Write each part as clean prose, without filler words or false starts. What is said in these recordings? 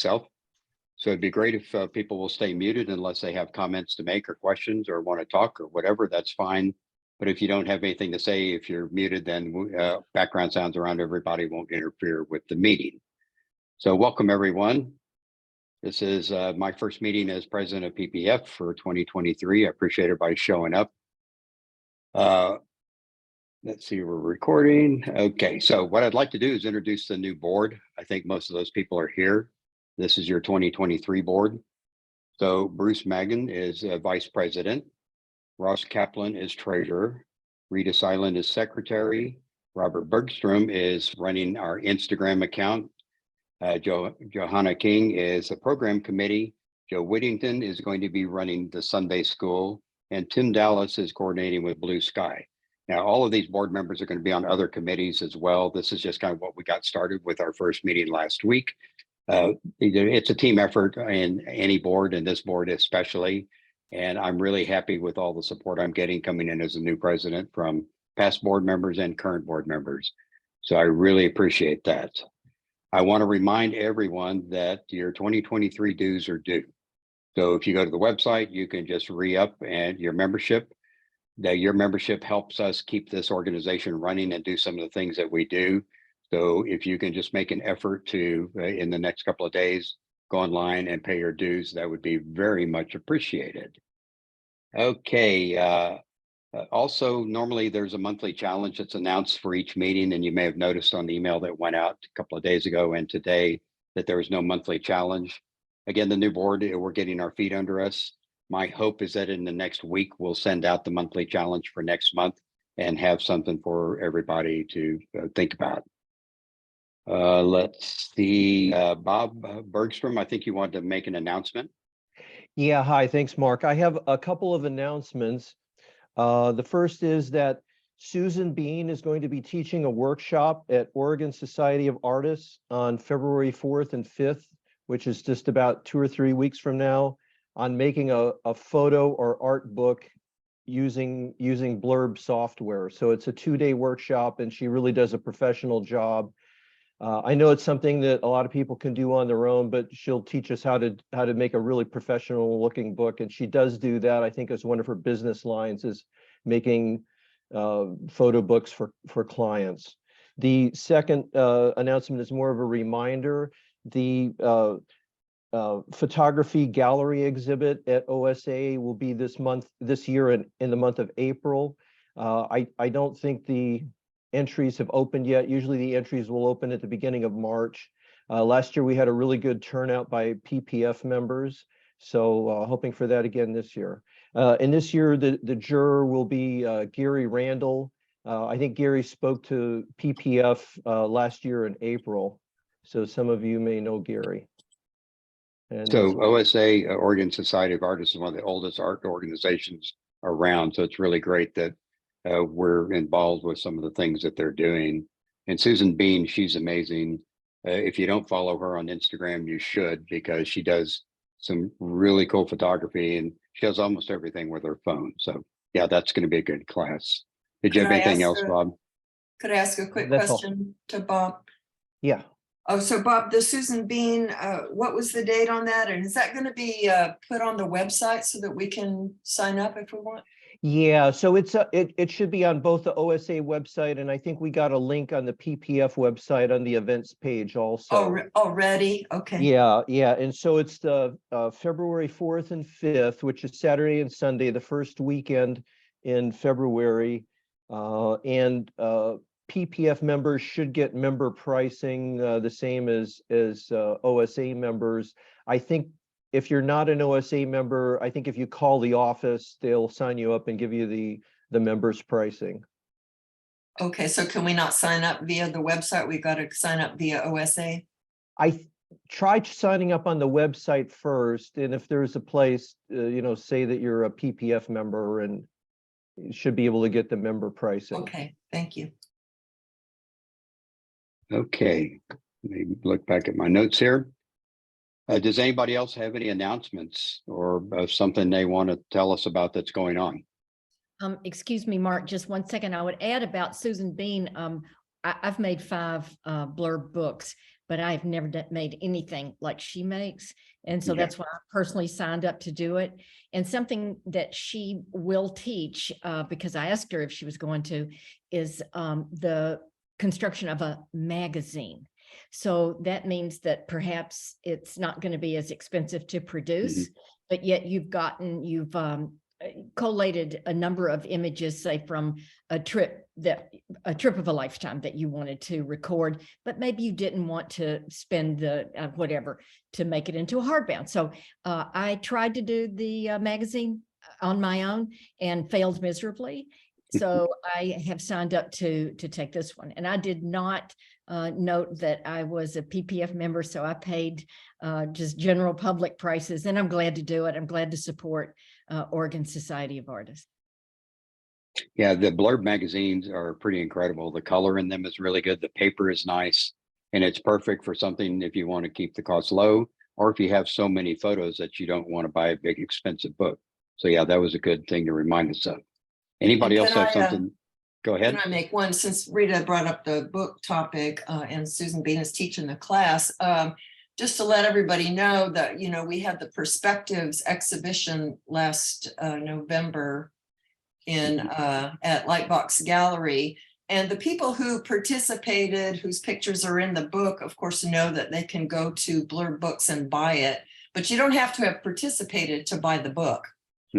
myself. So it'd be great if people will stay muted unless they have comments to make or questions or want to talk or whatever, that's fine. But if you don't have anything to say, if you're muted, then background sounds around everybody won't interfere with the meeting. So welcome everyone. This is my first meeting as president of PPF for 2023. I appreciate everybody showing up. Let's see, we're recording. Okay, so what I'd like to do is introduce the new board. I think most of those people are here. This is your 2023 board. So Bruce Magan is vice president. Ross Kaplan is treasurer. Rita Silent is secretary. Robert Bergstrom is running our Instagram account. Johanna King is a program committee. Joe Whittington is going to be running the Sunday school. And Tim Dallas is coordinating with Blue Sky. Now, all of these board members are going to be on other committees as well. This is just kind of what we got started with our first meeting last week. It's a team effort in any board, and this board especially. And I'm really happy with all the support I'm getting coming in as a new president from past board members and current board members. So I really appreciate that. I want to remind everyone that your 2023 dues are due. So if you go to the website, you can just re-up and your membership. Your membership helps us keep this organization running and do some of the things that we do. So if you can just make an effort to, in the next couple of days, go online and pay your dues, that would be very much appreciated. Okay. Also, normally there's a monthly challenge that's announced for each meeting, and you may have noticed on the email that went out a couple of days ago and today that there was no monthly challenge. Again, the new board, we're getting our feet under us. My hope is that in the next week, we'll send out the monthly challenge for next month and have something for everybody to think about. Let's see, Bob Bergstrom, I think you wanted to make an announcement. Yeah, hi, thanks, Mark. I have a couple of announcements. The first is that Susan Bean is going to be teaching a workshop at Oregon Society of Artists on February 4th and 5th, which is just about 2 or 3 weeks from now, on making a photo or art book using Blurb software. So it's a 2-day workshop, and she really does a professional job. I know it's something that a lot of people can do on their own, but she'll teach us how to make a really professional looking book. And she does do that. I think as one of her business lines is making photo books for clients. The second announcement is more of a reminder. The photography gallery exhibit at OSA will be this year in the month of April. I don't think the entries have opened yet. Usually the entries will open at the beginning of March. Last year we had a really good turnout by PPF members, so hoping for that again this year. And this year the juror will be Gary Randall. I think Gary spoke to PPF last year in April, so some of you may know Gary. And so OSA, Oregon Society of Artists, is one of the oldest art organizations around, so it's really great that we're involved with some of the things that they're doing. And Susan Bean, she's amazing. If you don't follow her on Instagram, you should, because she does some really cool photography and she does almost everything with her phone. So yeah, that's going to be a good class. Did you have anything else, Bob? Could I ask a quick question to Bob? Yeah. Oh, so Bob, the Susan Bean, what was the date on that? And is that going to be put on the website so that we can sign up if we want? Yeah, so it should be on both the OSA website, and I think we got a link on the PPF website on the events page also. Oh, already? Okay. Yeah, and so it's the February 4th and 5th, which is Saturday and Sunday, the first weekend in February. And PPF members should get member pricing the same as OSA members. I think if you're not an OSA member, I think if you call the office, they'll sign you up and give you the members pricing. Okay, so can we not sign up via the website? We've got to sign up via OSA? I tried signing up on the website first, and if there's a place, say that you're a PPF member, and you should be able to get the member pricing. Okay, thank you. Okay, let me look back at my notes here. Does anybody else have any announcements or something they want to tell us about that's going on? Excuse me, Mark, just 1 second. I would add about Susan Bean. I've made 5 Blurb books, but I've never made anything like she makes. And so Okay. that's why I personally signed up to do it. And something that she will teach, because I asked her if she was going to, is the construction of a magazine. So that means that perhaps it's not going to be as expensive to produce, but yet you've collated a number of images, say from a trip of a lifetime that you wanted to record, but maybe you didn't want to spend the whatever to make it into a hardbound. So I tried to do the magazine on my own and failed miserably. So I have signed up to take this one, and I did not note that I was a PPF member, so I paid just general public prices, and I'm glad to do it. I'm glad to support Oregon Society of Artists. Yeah, the blurb magazines are pretty incredible. The color in them is really good. The paper is nice, and it's perfect for something if you want to keep the cost low, or if you have so many photos that you don't want to buy a big expensive book. So yeah, that was a good thing to remind us of. Anybody And else can have something? Go ahead. Can I make one, since Rita brought up the book topic and Susan Bean is teaching the class, just to let everybody know that, you know, we had the Perspectives exhibition last November in at Lightbox Gallery. And the people who participated, whose pictures are in the book, of course, know that they can go to Blurb Books and buy it, but you don't have to have participated to buy the book.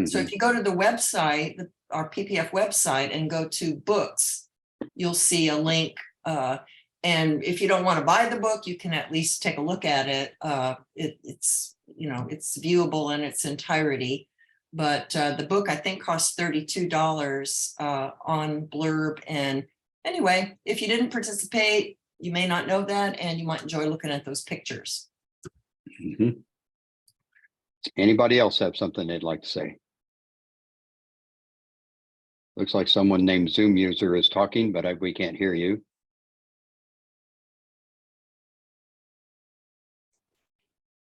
So if you go to the website, our PPF website, and go to books, you'll see a link. And if you don't want to buy the book, you can at least take a look at it. It's, you know, it's viewable in its entirety. But the book, I think, costs $32 on Blurb. And anyway, if you didn't participate, you may not know that, and you might enjoy looking at those pictures. Anybody else have something they'd like to say? Looks like someone named Zoom user is talking, but we can't hear you.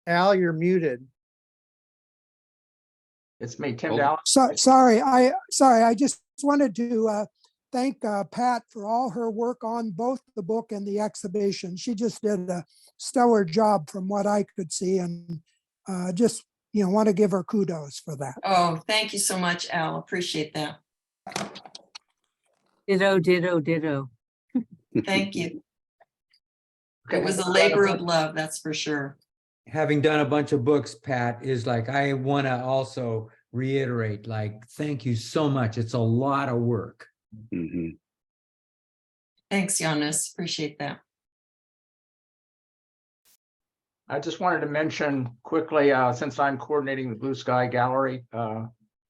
Al, you're muted. It's me, Tim Oh. Dallas. Sorry, I just wanted to thank Pat for all her work on both the book and the exhibition. She just did a stellar job from what I could see, and just, you know, want to give her kudos for that. Oh, thank you so much, Al. Appreciate that. Ditto, ditto, ditto. Thank you. It Okay, was a labor of love, that's for sure. Having done a bunch of books, Pat, is like, I want to also reiterate, like, thank you so much. It's a lot of work. Thanks, Giannis. Appreciate that. I just wanted to mention quickly, since I'm coordinating the Blue Sky Gallery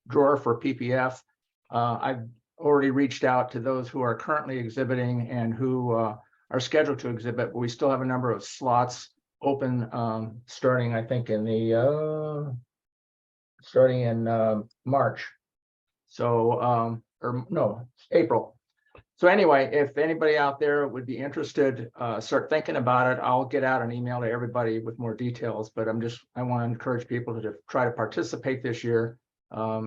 drawer for PPF, I've already reached out to those who are currently exhibiting and who are scheduled to exhibit, but we still have a number of slots open, starting, I think, in the starting in March. So, or no, April. So anyway, if anybody out there would be interested, start thinking about it. I'll get out an email to everybody with more details, but I want to encourage people to try to participate this year,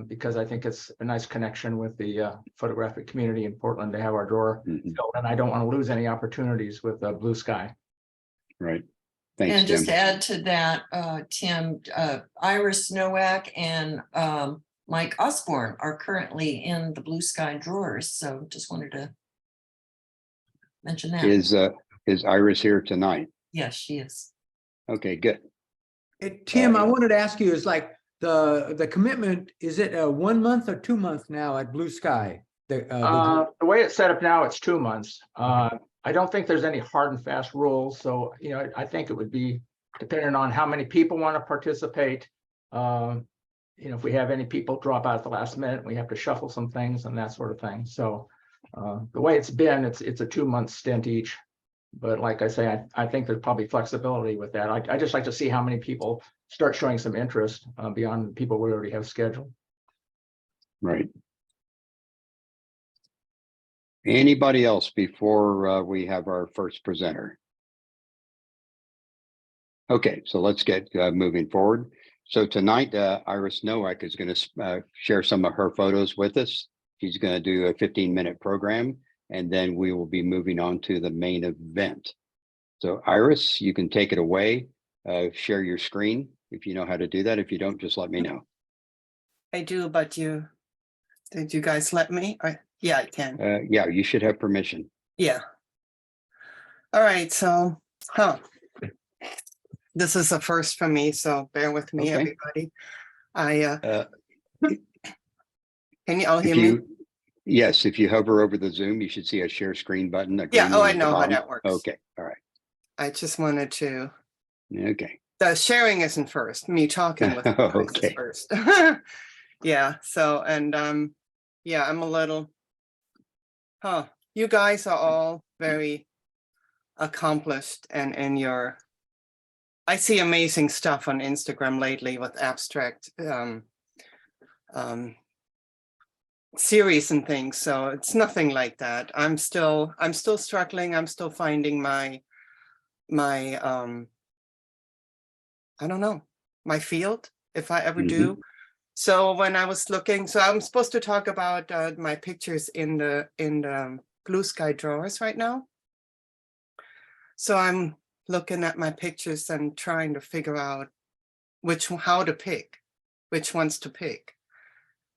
because I think it's a nice connection with the photographic community in Portland to have our drawer filled, and I don't want to lose any opportunities with Blue Sky. Right. Thanks, And just Tim. to add to that, Tim, Iris Nowak and Mike Osborne are currently in the Blue Sky drawers. So just wanted to mention that. Is Iris here tonight? Yes, she is. Okay, good. Tim, I wanted to ask you, is like the commitment, is it a 1 month or 2 months now at Blue Sky? The way it's set up now, it's 2 months. I don't think there's any hard and fast rules. So, you know, I think it would be dependent on how many people want to participate. You know, if we have any people drop out at the last minute, we have to shuffle some things and that sort of thing. So the way it's been, it's a 2 month stint each. But like I say, I think there's probably flexibility with that. I just like to see how many people start showing some interest beyond the people we already have scheduled. Right. Anybody else before we have our first presenter? Okay, so let's get moving forward. So tonight, Iris Nowak is going to share some of her photos with us. She's going to do a 15-minute program, and then we will be moving on to the main event. So Iris, you can take it away, share your screen if you know how to do that. If you don't, just let me know. I do, but did you guys let me? Yeah, I can. Yeah, you should have permission. Yeah. All right, so, this is a first for me, so bear with me, Okay. everybody. I, Uh, can you all if hear me? you, yes, if you hover over the Zoom, you should see a share screen button. A Yeah, green oh, one I at the know how bottom. that works. Okay, all right. I just wanted to, Okay. the sharing isn't first, me talking with you guys is Okay. first. Yeah, so, and, yeah, I'm a little, you guys are all very accomplished and in your, I see amazing stuff on Instagram lately with abstract series and things. So it's nothing like that. I'm still struggling. I'm still finding my I don't know, my field, if I ever do. So when I was looking, so I'm supposed to talk about my pictures in the Blue Sky drawers right now. So I'm looking at my pictures and trying to figure out how to pick, which ones to pick,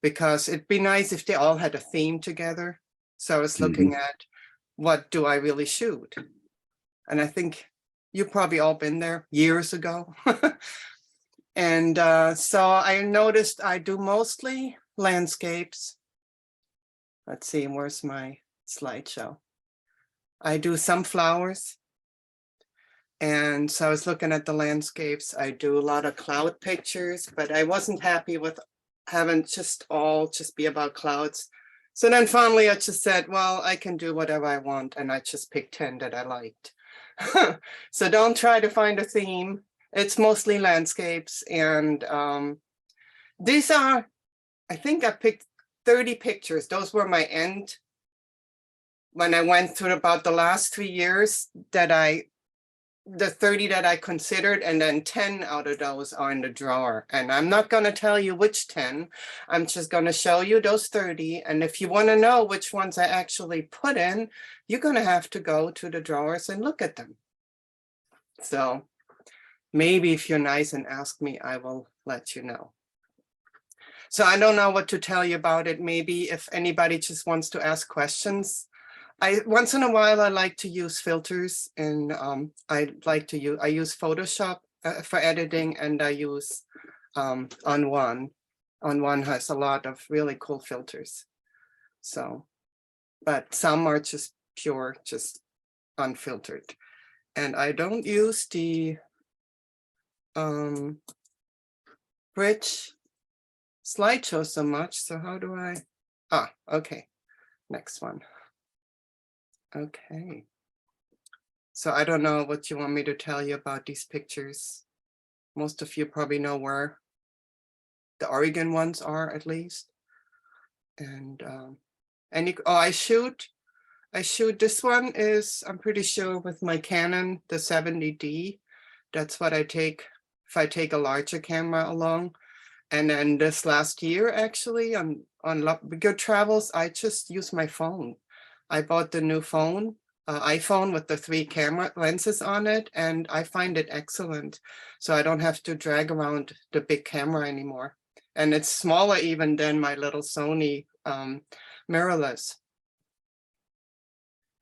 because it'd be nice if they all had a theme together. So I was looking at what do I really shoot? And I think you've probably all been there years ago. And so I noticed I do mostly landscapes. Let's see, where's my slideshow? I do some flowers. And so I was looking at the landscapes. I do a lot of cloud pictures, but I wasn't happy with having just be about clouds. So then finally I just said, well, I can do whatever I want. And I just picked 10 that I liked. So don't try to find a theme. It's mostly landscapes. And these are, I think I picked 30 pictures. Those were my end. When I went through about the last 3 years the 30 that I considered, and then 10 out of those are in the drawer. And I'm not going to tell you which 10. I'm just going to show you those 30. And if you want to know which ones I actually put in, you're going to have to go to the drawers and look at them. So maybe if you're nice and ask me, I will let you know. So I don't know what to tell you about it. Maybe if anybody just wants to ask questions, once in a while, I like to use filters, and I use Photoshop for editing, and I use On1. On1 has a lot of really cool filters. So, but some are just pure, just unfiltered. And I don't use the bridge slideshow so much. So how do I? Okay, next one. Okay. So I don't know what you want me to tell you about these pictures. Most of you probably know where the Oregon ones are, at least. And I shoot this one is, I'm pretty sure, with my Canon, the 70D. That's what I take if I take a larger camera along. And then this last year, actually, on good travels, I just use my phone. I bought the new phone, iPhone with the 3 camera lenses on it, and I find it excellent. So I don't have to drag around the big camera anymore. And it's smaller even than my little Sony mirrorless.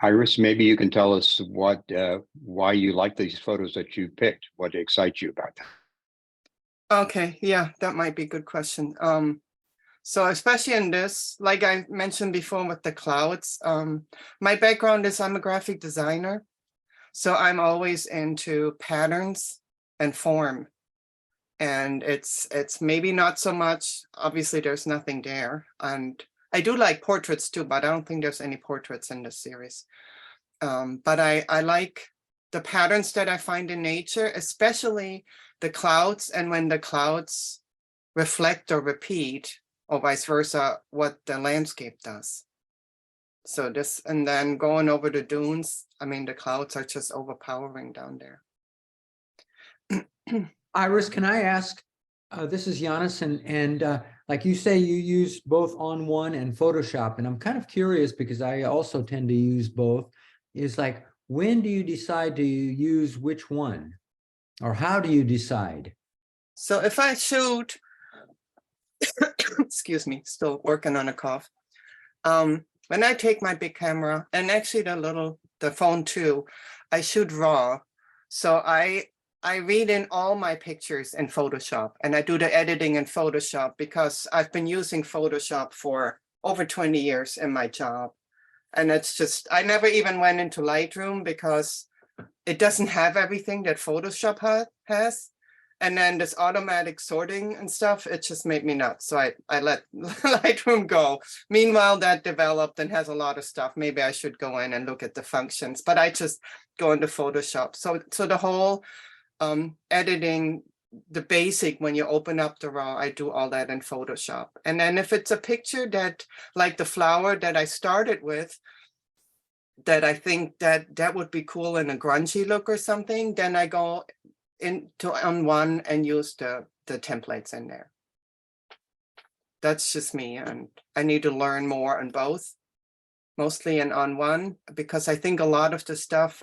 Iris, maybe you can tell us why you like these photos that you picked, what excites you about them. Okay, yeah, that might be a good question. So especially in this, like I mentioned before with the clouds, my background is I'm a graphic designer. So I'm always into patterns and form. And it's maybe not so much, obviously there's nothing there. And I do like portraits too, but I don't think there's any portraits in this series. But I like the patterns that I find in nature, especially the clouds, and when the clouds reflect or repeat, or vice versa, what the landscape does. So this, and then going over the dunes, I mean, the clouds are just overpowering down there. Iris, can I ask, this is Giannis, and like you say, you use both On1 and Photoshop, and I'm kind of curious because I also tend to use both, is like, when do you decide to use which one? Or how do you decide? So if I shoot, excuse me, still working on a cough. When I take my big camera, and actually the phone too, I shoot raw. So I read in all my pictures in Photoshop, and I do the editing in Photoshop because I've been using Photoshop for over 20 years in my job. And it's just, I never even went into Lightroom because it doesn't have everything that Photoshop has. And then this automatic sorting and stuff, it just made me nuts. So I let Lightroom go. Meanwhile, that developed and has a lot of stuff. Maybe I should go in and look at the functions, but I just go into Photoshop. So the whole editing, the basic, when you open up the raw, I do all that in Photoshop. And then if it's a picture that, like the flower that I started with, that I think that would be cool in a grungy look or something, then I go into on one and use the templates in there. That's just me, and I need to learn more on both, mostly in on one, because I think a lot of the stuff,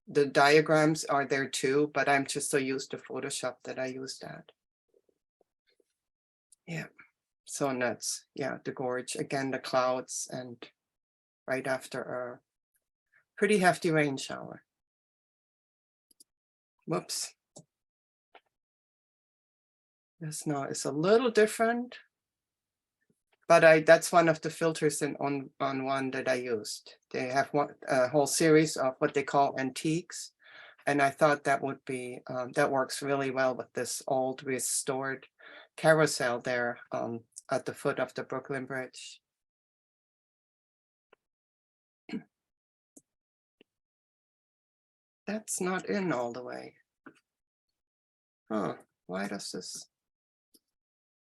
the diagrams are there too, but I'm just so used to Photoshop that I use that. Yeah, so nuts. Yeah, the gorge, again, the clouds, and right after a pretty hefty rain shower. Whoops. This now is a little different, but that's one of the filters on one that I used. They have a whole series of what they call antiques, and I thought that would be that works really well with this old restored carousel there at the foot of the Brooklyn Bridge. That's not in all the way. Huh, why does this?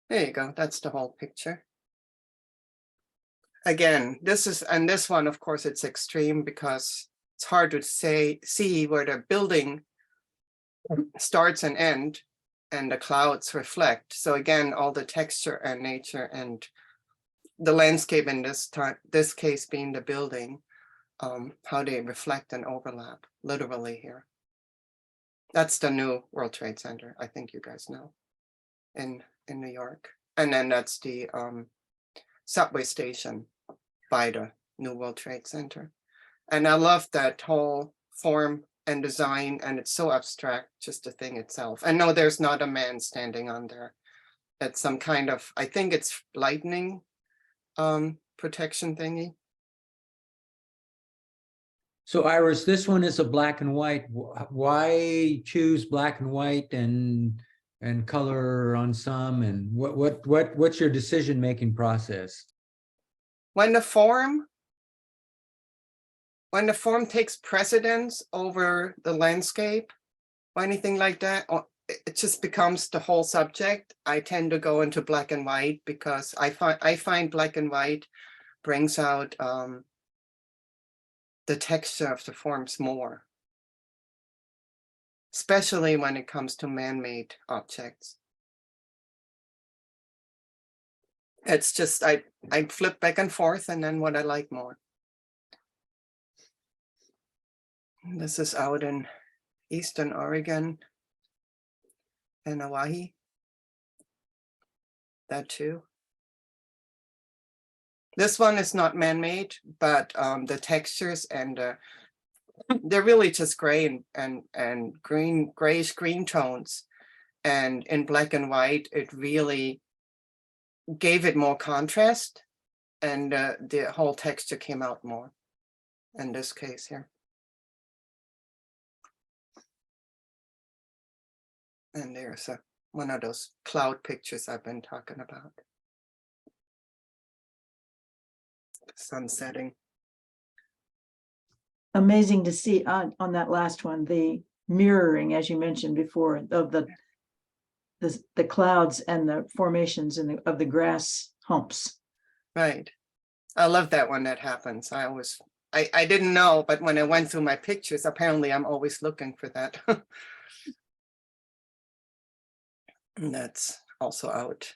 There you go, that's the whole picture. Again, this one, of course, it's extreme because it's hard to see where the building starts and ends and the clouds reflect. So again, all the texture and nature and the landscape in this case being the building, how they reflect and overlap literally here. That's the new World Trade Center, I think you guys know, in New York. And then that's the subway station by the new World Trade Center. And I love that whole form and design, and it's so abstract, just the thing itself. And no, there's not a man standing on there. It's some kind of, I think it's lightning protection thingy. So Iris, this one is a black and white. Why choose black and white and color on some? And what's your decision-making process? When the form takes precedence over the landscape or anything like that, or it just becomes the whole subject, I tend to go into black and white because I find black and white brings out the texture of the forms more, especially when it comes to man-made objects. It's just, I flip back and forth and then what I like more. This is out in Eastern Oregon and Hawaii. That too. This one is not man-made, but the textures and they're really just gray and green, grayish green tones. And in black and white, it really gave it more contrast, and the whole texture came out more in this case here. And there's one of those cloud pictures I've been talking about. Sun setting. Amazing to see on that last one, the mirroring, as you mentioned before, of the clouds and the formations of the grass humps. Right. I love that when that happens. I didn't know, but when I went through my pictures, apparently I'm always looking for that. And that's also out.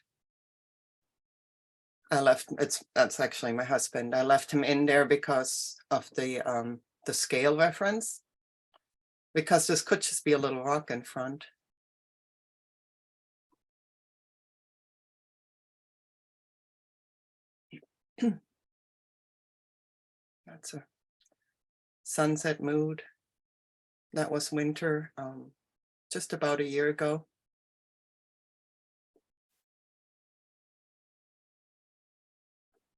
I left, that's actually my husband. I left him in there because of the the scale reference, because this could just be a little rock in front. That's a sunset mood. That was winter, just about a year ago.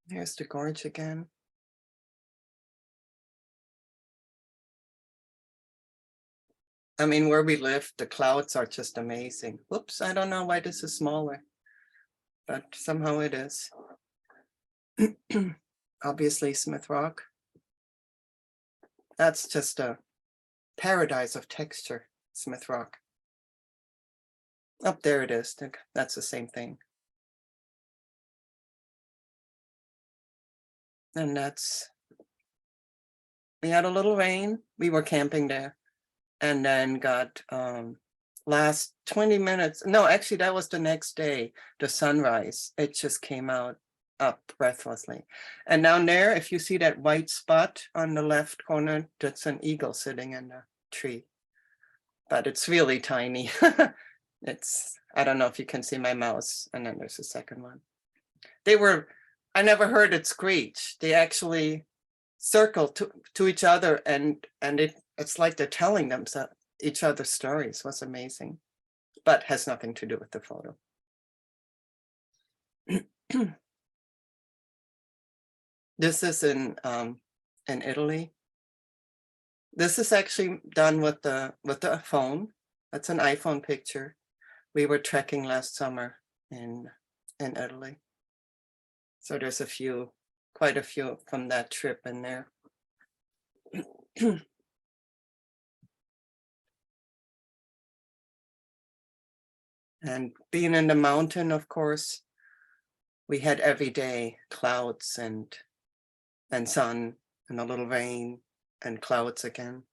Here's the gorge again. I mean, where we live, the clouds are just amazing. Whoops, I don't know why this is smaller, but somehow it is. Obviously, Smith Rock. That's just a paradise of texture, Smith Rock. Up there it is. That's the same thing. And we had a little rain. We were camping there, and then got last 20 minutes. No, actually, that was the next day, the sunrise. It just came out up breathlessly. And down there, if you see that white spot on the left corner, that's an eagle sitting in the tree. But it's really tiny. I don't know if you can see my mouse. And then there's a second one. I never heard it screech. They actually circle to each other, and it's like they're telling them each other's stories. It was amazing, but has nothing to do with the photo. This is in Italy. This is actually done with the phone. That's an iPhone picture. We were trekking last summer in Italy. So there's quite a few from that trip in there. And being in the mountain, of course, we had every day clouds and sun and a little rain and clouds again.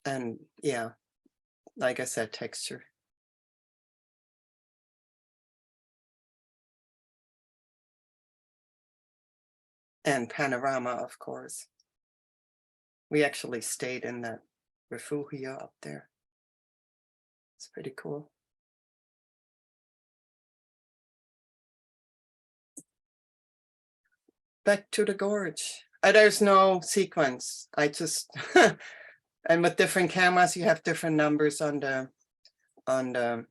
And yeah, like I said, texture. And panorama, of course. We actually stayed in that refugio up there. It's pretty cool. Back to the gorge. There's no sequence. I just, and with different cameras, you have different numbers on the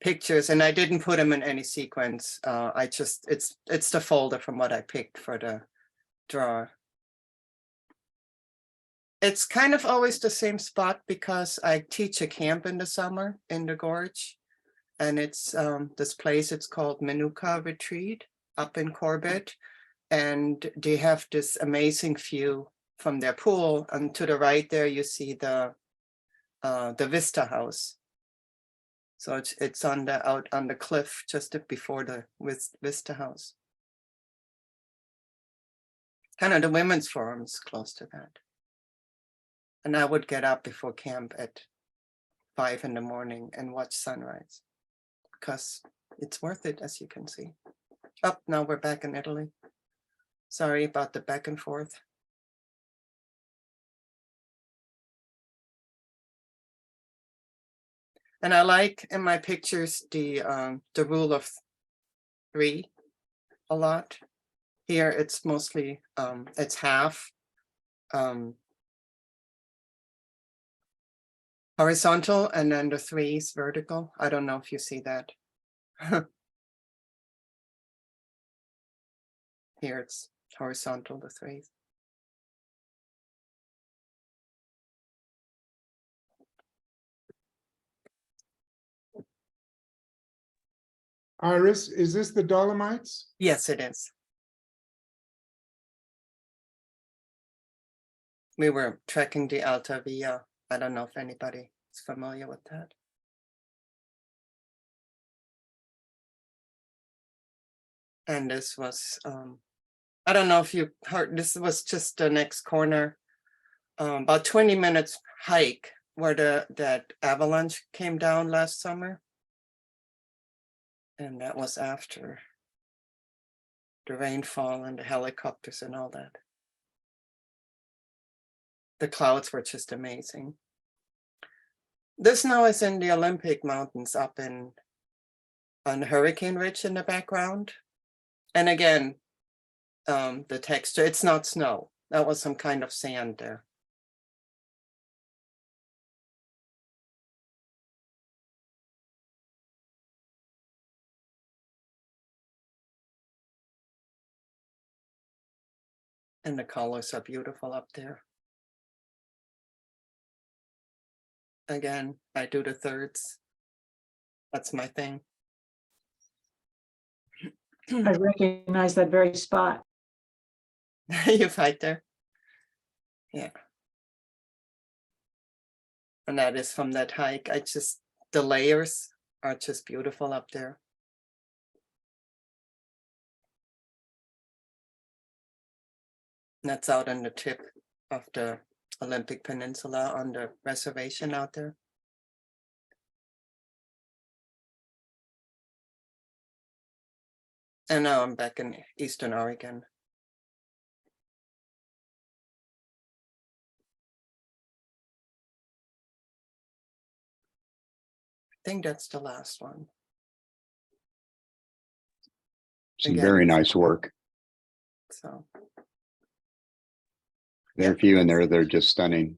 pictures, and I didn't put them in any sequence. It's the folder from what I picked for the drawer. It's kind of always the same spot because I teach a camp in the summer in the gorge, and it's this place. It's called Manuka Retreat up in Corbett, and they have this amazing view from their pool. And to the right there, you see the Vista House. So it's out on the cliff just before the Vista House. Kind of the women's forum's close to that. And I would get up before camp at 5 in the morning and watch sunrise because it's worth it, as you can see. Oh, now we're back in Italy. Sorry about the back and forth. And I like in my pictures the rule of 3 a lot. Here it's mostly it's half horizontal, and then the 3 is vertical. I don't know if you see that. Here it's horizontal, the 3. Iris, is this the Dolomites? Yes, it is. We were trekking the Alta Via. I don't know if anybody is familiar with that. And this was, I don't know if you heard, this was just the next corner, about 20 minutes hike where that avalanche came down last summer. And that was after. the rainfall and the helicopters and all that. The clouds were just amazing. This now is in the Olympic Mountains up on Hurricane Ridge in the background. And again, the texture, it's not snow. That was some kind of sand there. And the colors are beautiful up there. Again, I do the thirds. That's my thing. I recognize that very spot. You fight there. Yeah. And that is from that hike. The layers are just beautiful up there. And that's out on the tip of the Olympic Peninsula on the reservation out there. And now I'm back in Eastern Oregon. I think that's the last one. Some Again, very nice work. So. There are a few in there. They're just stunning.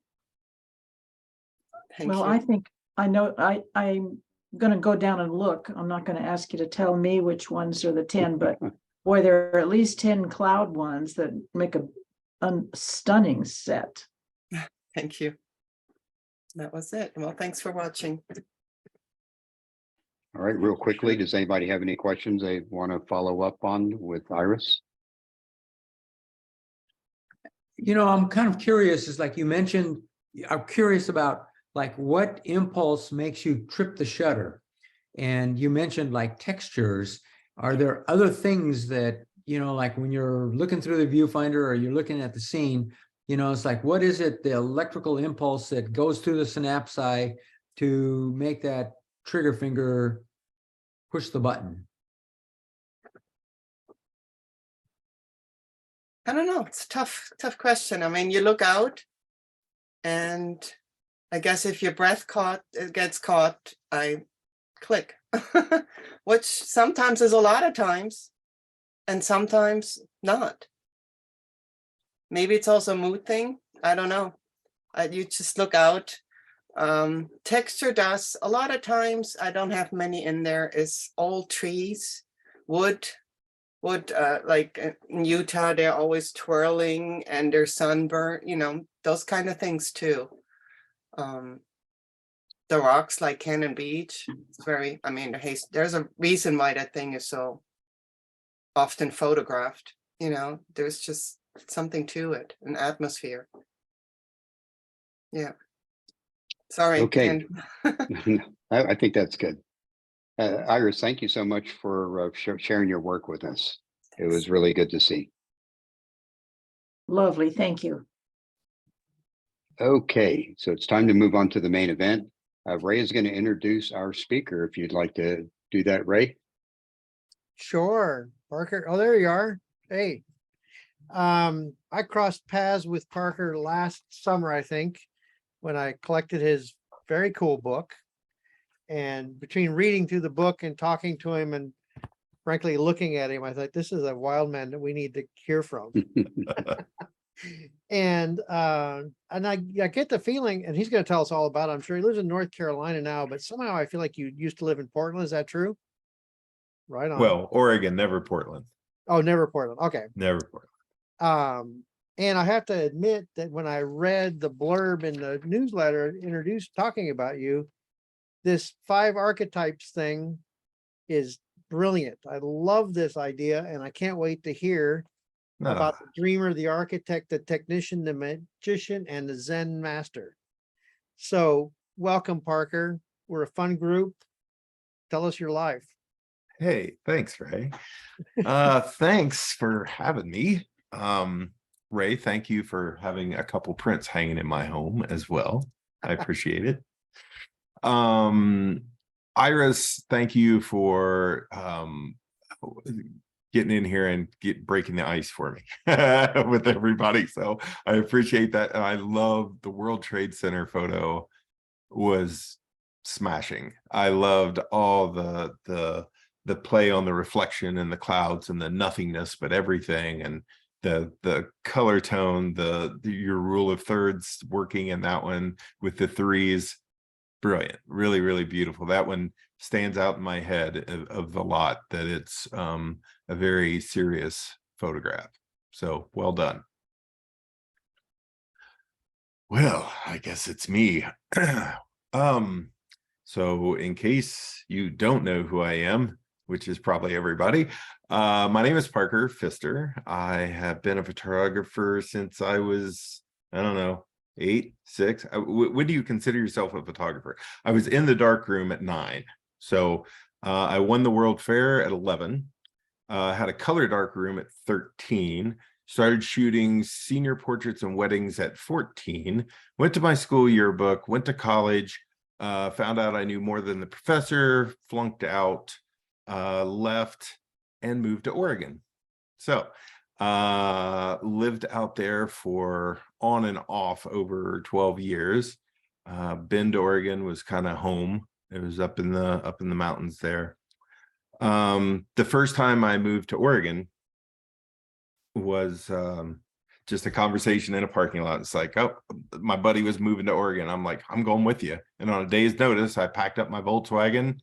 Thank Well, you. I think I know I'm gonna go down and look. I'm not gonna ask you to tell me which ones are the 10, but boy, there are at least 10 cloud ones that make a stunning set. Thank you. That was it. Well, thanks for watching. All right, real quickly, does anybody have any questions they want to follow up on with Iris? I'm kind of curious, is like you mentioned, I'm curious about like what impulse makes you trip the shutter? And you mentioned like textures. Are there other things that, like when you're looking through the viewfinder or you're looking at the scene, it's like, what is it, the electrical impulse that goes through the synapsi to make that trigger finger push the button? I don't know. It's a tough question. I mean, you look out and I guess if your breath gets caught, I click, which sometimes is a lot of times and sometimes not. Maybe it's also a mood thing. I don't know. You just look out. Texture does. A lot of times I don't have many in there. Is old trees, wood, like in Utah, they're always twirling and they're sunburned, those kind of things too. The rocks like Cannon Beach, it's very, there's a reason why that thing is so often photographed, there's just something to it, an atmosphere. Yeah. Sorry. Okay. I think that's good. Iris, thank you so much for sharing your work with us. It was really good to see. Lovely, thank you. Okay, so it's time to move on to the main event. Ray is going to introduce our speaker. If you'd like to do that, Ray. Sure, Parker. Oh, there you are. Hey. I crossed paths with Parker last summer, I think, when I collected his very cool book. And between reading through the book and talking to him and frankly looking at him, I thought this is a wild man that we need to hear from. And I get the feeling, and he's going to tell us all about it. I'm sure he lives in North Carolina now, but somehow I feel like you used to live in Portland. Is that true? Right on. Well, Oregon, never Portland. Oh, never Portland. Okay. Never Portland. And I have to admit that when I read the blurb in the newsletter talking about you, this 5 archetypes thing is brilliant. I love this idea, and I can't wait to hear about the dreamer, the architect, the technician, the magician, and the Zen master. So welcome, Parker. We're a fun group. Tell us your life. Hey, thanks, Ray. Thanks for having me. Ray, thank you for having a couple prints hanging in my home as well. I appreciate it. Iris, thank you for getting in here and breaking the ice for me with everybody. So I appreciate that. And I love the World Trade Center photo was smashing. I loved all the play on the reflection and the clouds and the nothingness, but everything, and the color tone, your rule of thirds working in that one with the threes. Brilliant. Really, really beautiful. That one stands out in my head of the lot, that it's a very serious photograph. So well done. Well, I guess it's me. So in case you don't know who I am, which is probably everybody, my name is Parker Pfister. I have been a photographer since I was, I don't know, 8, 6. When do you consider yourself a photographer? I was in the darkroom at 9. So I won the World Fair at 11. Had a color darkroom at 13. Started shooting senior portraits and weddings at 14. Went to my school yearbook, went to college, found out I knew more than the professor, flunked out, left, and moved to Oregon. So lived out there for on and off over 12 years. Bend, Oregon was kind of home. It was up in the mountains there. The first time I moved to Oregon was just a conversation in a parking lot. It's like, oh, my buddy was moving to Oregon. I'm like, I'm going with you. And on a day's notice, I packed up my Volkswagen,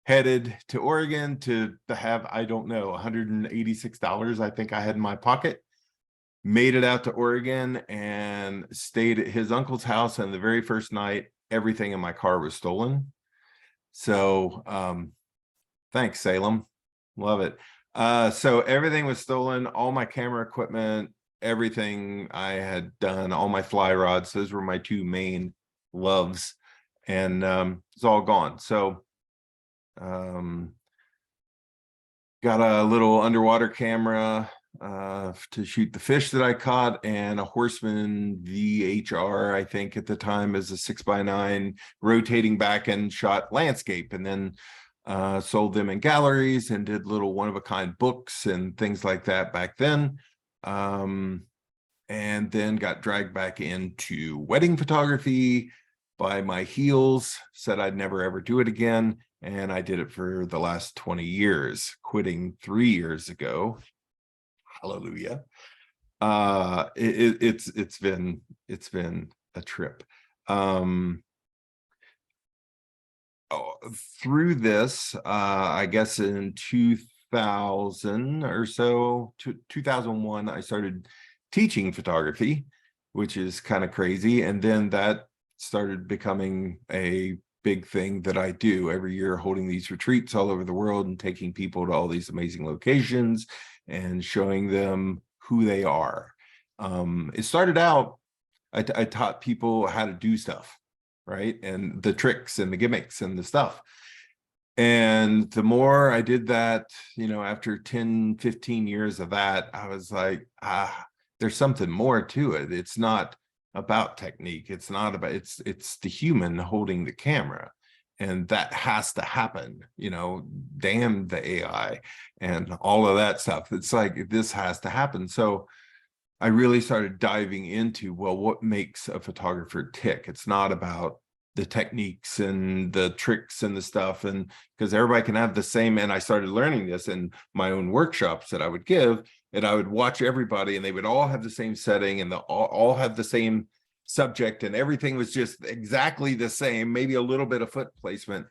headed to Oregon to have, I don't know, $186 I think I had in my pocket. Made it out to Oregon and stayed at his uncle's house. And the very first night, everything in my car was stolen. So thanks, Salem. Love it. So everything was stolen, all my camera equipment, everything I had done, all my fly rods. Those were my two main loves. And it's all gone. So got a little underwater camera to shoot the fish that I caught, and a Horseman VHR, I think at the time, as a 6x9 rotating back and shot landscape, and then sold them in galleries and did little one-of-a-kind books and things like that back then. And then got dragged back into wedding photography by my heels, said I'd never ever do it again. And I did it for the last 20 years, quitting 3 years ago. Hallelujah. It's been a trip. Through this, I guess in 2000 or so, 2001, I started teaching photography, which is kind of crazy. And then that started becoming a big thing that I do every year, holding these retreats all over the world and taking people to all these amazing locations and showing them who they are. It started out, I taught people how to do stuff, right? And the tricks and the gimmicks and the stuff. And the more I did that, you know, after 10, 15 years of that, I was like, there's something more to it. It's not about technique. It's not about, it's the human holding the camera. And that has to happen, you know, damn the AI and all of that stuff. It's like, this has to happen. So I really started diving into, well, what makes a photographer tick? It's not about the techniques and the tricks and the stuff, and because everybody can have the same. And I started learning this in my own workshops that I would give, and I would watch everybody and they would all have the same setting and all have the same subject, and everything was just exactly the same, maybe a little bit of foot placement.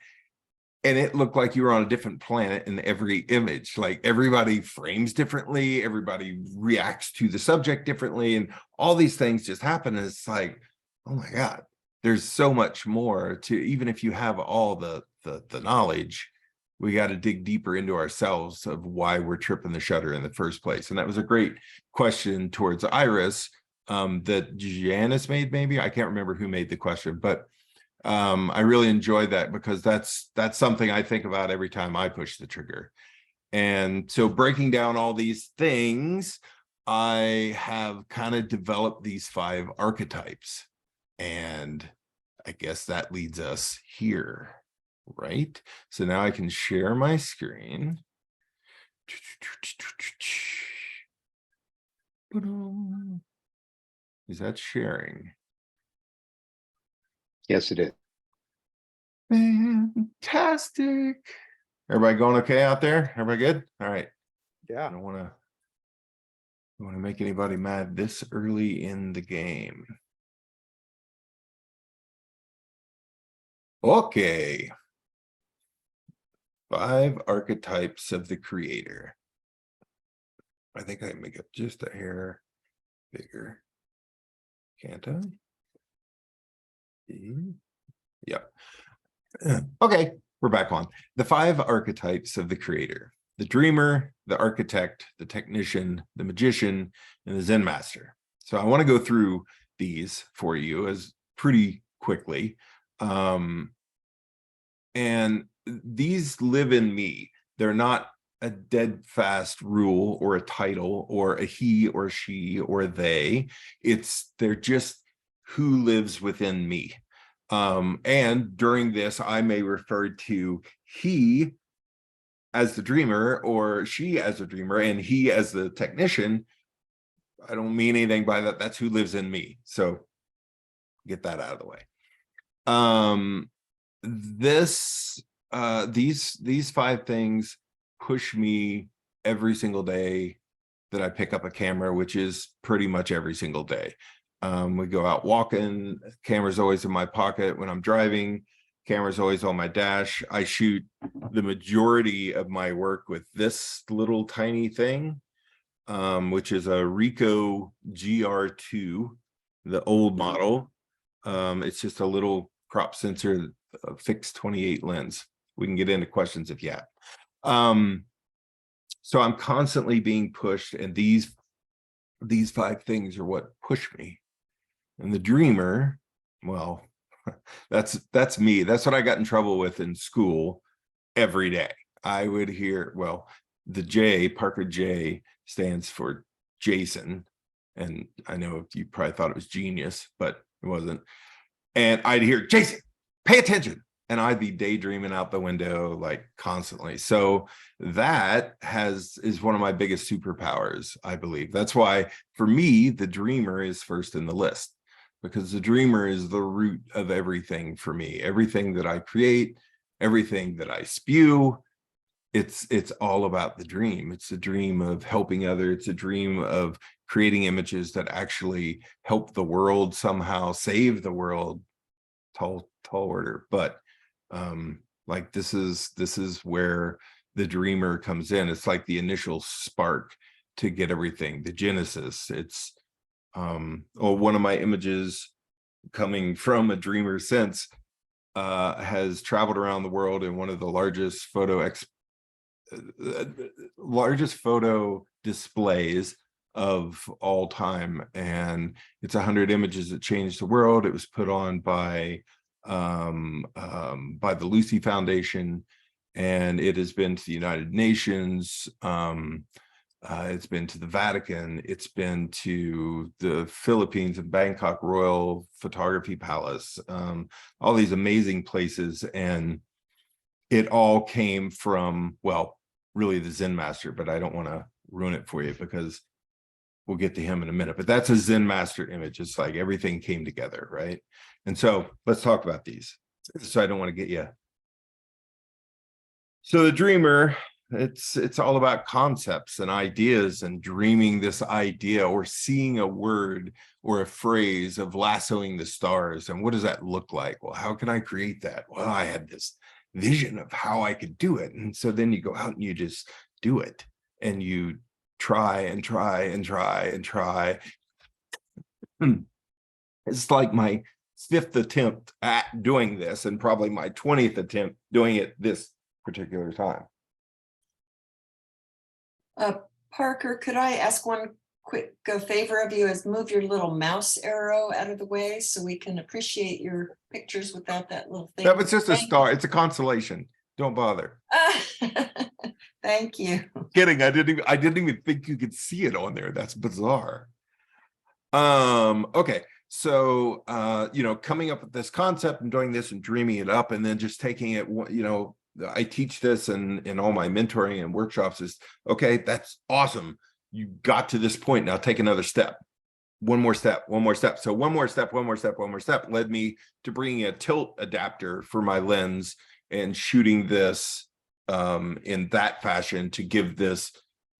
And it looked like you were on a different planet in every image. Like everybody frames differently, everybody reacts to the subject differently, and all these things just happen. And it's like, oh my God, there's so much more to, even if you have all the knowledge, we got to dig deeper into ourselves of why we're tripping the shutter in the first place. And that was a great question towards Iris that Janice made, maybe. I can't remember who made the question, but I really enjoyed that, because that's something I think about every time I push the trigger. And so breaking down all these things, I have kind of developed these 5 archetypes. And I guess that leads us here, right? So now I can share my screen. Is that sharing? Yes, it is. Fantastic. Everybody going okay out there? Everybody good? All right. I Yeah. don't want to make anybody mad this early in the game. Okay. 5 archetypes of the creator. I think I can make it just a hair bigger. Can't I? Yep. Okay, we're back on. The 5 archetypes of the creator: the dreamer, the architect, the technician, the magician, and the Zen master. So I want to go through these for you as pretty quickly. And these live in me. They're not a dead fast rule or a title or a he or she or they. They're just who lives within me. And during this, I may refer to he as the dreamer or she as a dreamer and he as the technician. I don't mean anything by that. That's who lives in me. So get that out of the way. These 5 things push me every single day that I pick up a camera, which is pretty much every single day. We go out walking, camera's always in my pocket. When I'm driving, camera's always on my dash. I shoot the majority of my work with this little tiny thing, which is a Ricoh GR2, the old model. It's just a little crop sensor, fixed 28 lens. We can get into questions if you have. So I'm constantly being pushed, and these 5 things are what push me. And the dreamer, well, that's me. That's what I got in trouble with in school every day. I would hear, well, the J, Parker J, stands for Jason. And I know you probably thought it was genius, but it wasn't. And I'd hear, Jason, pay attention. And I'd be daydreaming out the window like constantly. So that is one of my biggest superpowers, I believe. That's why for me, the dreamer is first in the list, because the dreamer is the root of everything for me. Everything that I create, everything that I spew, it's all about the dream. It's a dream of helping others. It's a dream of creating images that actually help the world somehow, save the world. Tall order, but like this is where the dreamer comes in. It's like the initial spark to get everything, the genesis. It's one of my images coming from a dreamer sense has traveled around the world in one of the largest photo displays of all time, and it's 100 images that changed the world. It was put on by the Lucy Foundation, and it has been to the United Nations. It's been to the Vatican. It's been to the Philippines and Bangkok Royal Photography Palace. All these amazing places, and it all came from, well, really the Zen master, but I don't want to ruin it for you because we'll get to him in a minute. But that's a Zen master image. It's like everything came together, right? And so let's talk about these. So I don't want to get you. So the dreamer, it's all about concepts and ideas and dreaming this idea or seeing a word or a phrase of lassoing the stars. And what does that look like? Well, how can I create that? Well, I had this vision of how I could do it. And so then you go out and you just do it, and you try and try and try and try. It's like my 5th attempt at doing this, and probably my 20th attempt doing it this particular time. Parker, could I ask one quick favor of you, is move your little mouse arrow out of the way so we can appreciate your pictures without that little thing. That was just a star. It's a consolation. Don't bother. Thank you. Kidding. I didn't even think you could see it on there. That's bizarre. Okay. So, coming up with this concept and doing this and dreaming it up, and then just taking it, I teach this in all my mentoring and workshops is, okay, that's awesome. You got to this point, now take another step. One more step, one more step. So one more step, one more step, one more step led me to bringing a tilt adapter for my lens and shooting this in that fashion to give this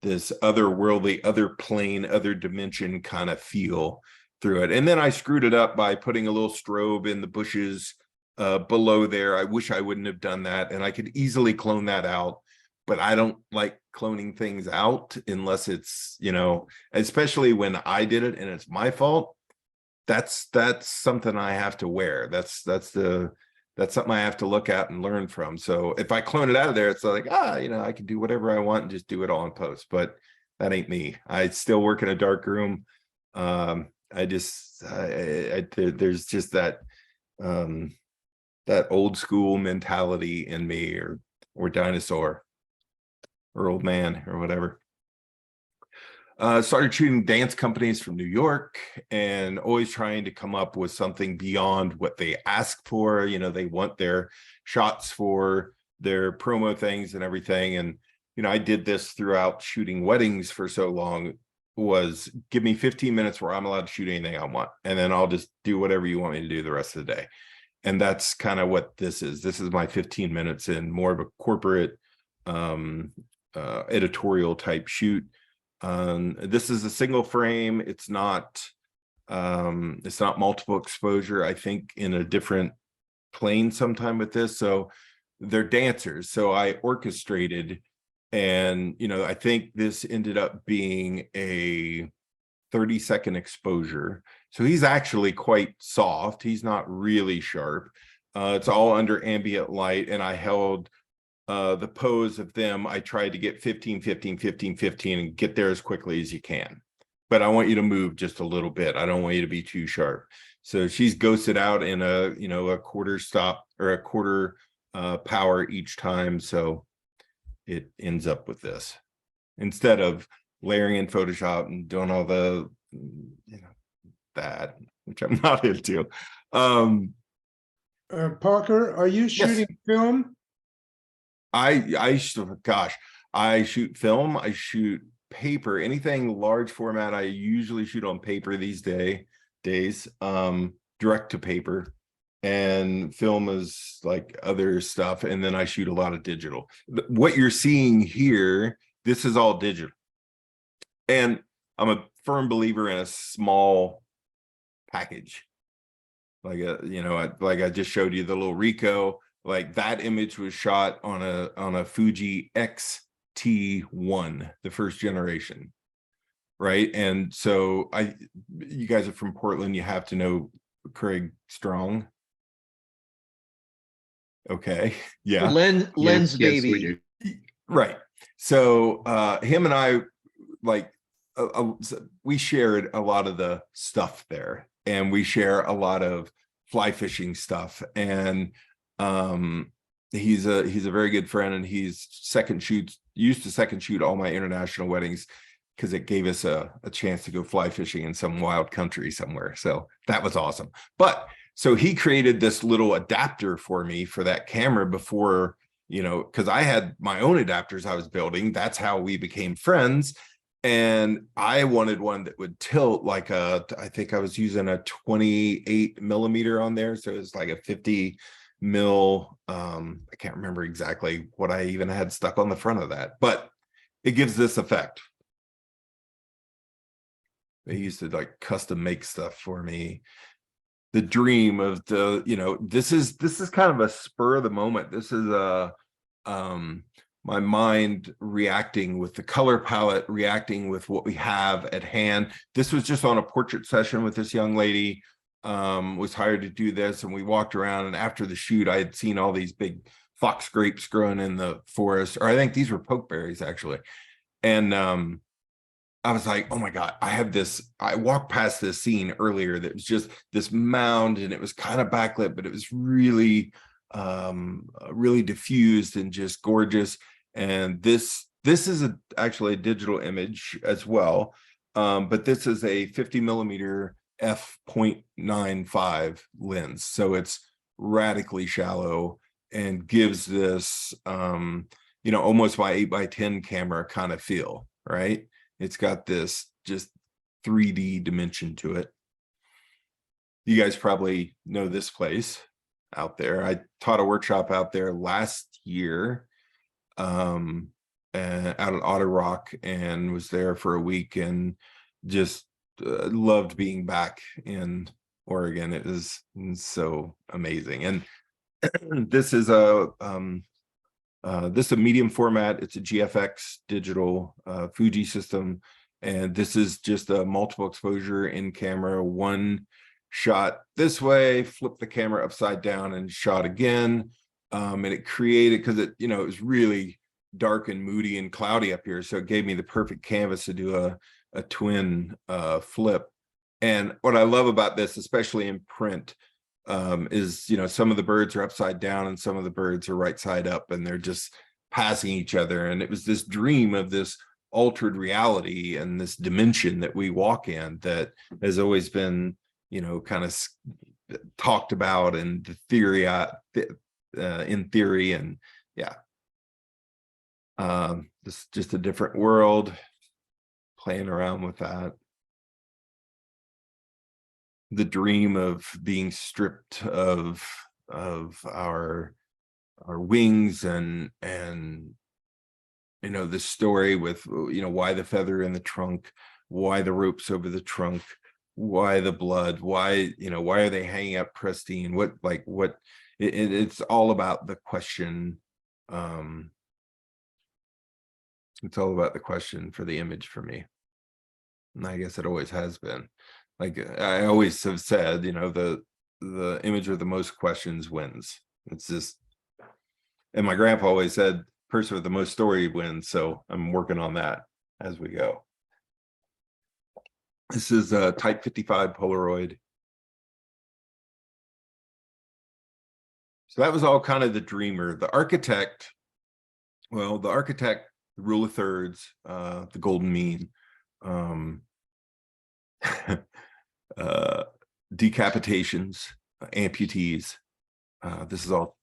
otherworldly, other plane, other dimension kind of feel through it. And then I screwed it up by putting a little strobe in the bushes below there. I wish I wouldn't have done that, and I could easily clone that out, but I don't like cloning things out unless it's, you know, especially when I did it and it's my fault. That's something I have to wear. That's something I have to look at and learn from. So if I clone it out of there, it's like, you know, I can do whatever I want and just do it all in post, but that ain't me. I still work in a dark room. There's just that that old school mentality in me, or dinosaur, or old man, or whatever. Started shooting dance companies from New York, and always trying to come up with something beyond what they ask for. You know, they want their shots for their promo things and everything. And, you know, I did this throughout shooting weddings for so long, was give me 15 minutes where I'm allowed to shoot anything I want, and then I'll just do whatever you want me to do the rest of the day. And that's kind of what this is. This is my 15 minutes in more of a corporate editorial type shoot. This is a single frame. It's not multiple exposure. I think in a different plane sometime with this. So they're dancers. So I orchestrated, and, you know, I think this ended up being a 30-second exposure. So he's actually quite soft. He's not really sharp. It's all under ambient light. And I held the pose of them. I tried to get 15, 15, 15, 15 and get there as quickly as you can. But I want you to move just a little bit. I don't want you to be too sharp. So she's ghosted out in a, you know, a quarter stop or a quarter power each time. So it ends up with this instead of layering in Photoshop and doing all the, you know, that, which I'm not into. Parker, are you shooting film? I shoot film, I shoot paper, anything large format. I usually shoot on paper these days, direct to paper, and film is like other stuff. And then I shoot a lot of digital. What you're seeing here, this is all digital. And I'm a firm believer in a small package. Like I just showed you the little Ricoh. Like that image was shot on a Fuji X-T1, the first generation, right? And so you guys are from Portland, you have to know Craig Strong. Okay, yeah. Lens Yes, we baby. do. Right. So him and I, like, we shared a lot of the stuff there, and we share a lot of fly fishing stuff. And he's a very good friend, and he's used to second shoot all my international weddings because it gave us a chance to go fly fishing in some wild country somewhere. So that was awesome. But so he created this little adapter for me for that camera before, you know, because I had my own adapters I was building. That's how we became friends. And I wanted one that would tilt like I think I was using a 28 millimeter on there. So it's like a 50 mil. I can't remember exactly what I even had stuck on the front of that, but it gives this effect. They used to like custom make stuff for me. The dream of the, you know, this is kind of a spur of the moment. This is my mind reacting with the color palette, reacting with what we have at hand. This was just on a portrait session with this young lady, was hired to do this. And we walked around, and after the shoot, I had seen all these big fox grapes growing in the forest, or I think these were pokeberries actually. And I was like, oh my God, I have this. I walked past this scene earlier that was just this mound, and it was kind of backlit, but it was really, really diffused and just gorgeous. And this is actually a digital image as well. But this is a 50 millimeter f.95 lens. So it's radically shallow. and gives this, almost my 8x10 camera kind of feel, right? It's got this just 3D dimension to it. You guys probably know this place out there. I taught a workshop out there last year, out at Otter Rock, and was there for a week, and just loved being back in Oregon. It was so amazing. And this is a medium format. It's a GFX digital Fuji system, and this is just a multiple exposure in camera, one shot this way, flip the camera upside down and shot again. And it created, because it was really dark and moody and cloudy up here, so it gave me the perfect canvas to do a twin flip. And what I love about this, especially in print, is some of the birds are upside down and some of the birds are right side up, and they're just passing each other. And it was this dream of this altered reality and this dimension that we walk in that has always been kind of talked about and the theory in theory. And yeah, this is just a different world, playing around with that. The dream of being stripped of our wings, and the story with why the feather in the trunk, why the ropes over the trunk, why the blood, why are they hanging up pristine, it's all about the question. It's all about the question for the image for me, and I guess it always has been. Like I always have said, the image with the most questions wins. It's just, and my grandpa always said, person with the most story wins. So I'm working on that as we go. This is a Type 55 Polaroid. So that was all kind of the dreamer. The architect, the rule of thirds, the golden mean, decapitations, amputees. This is all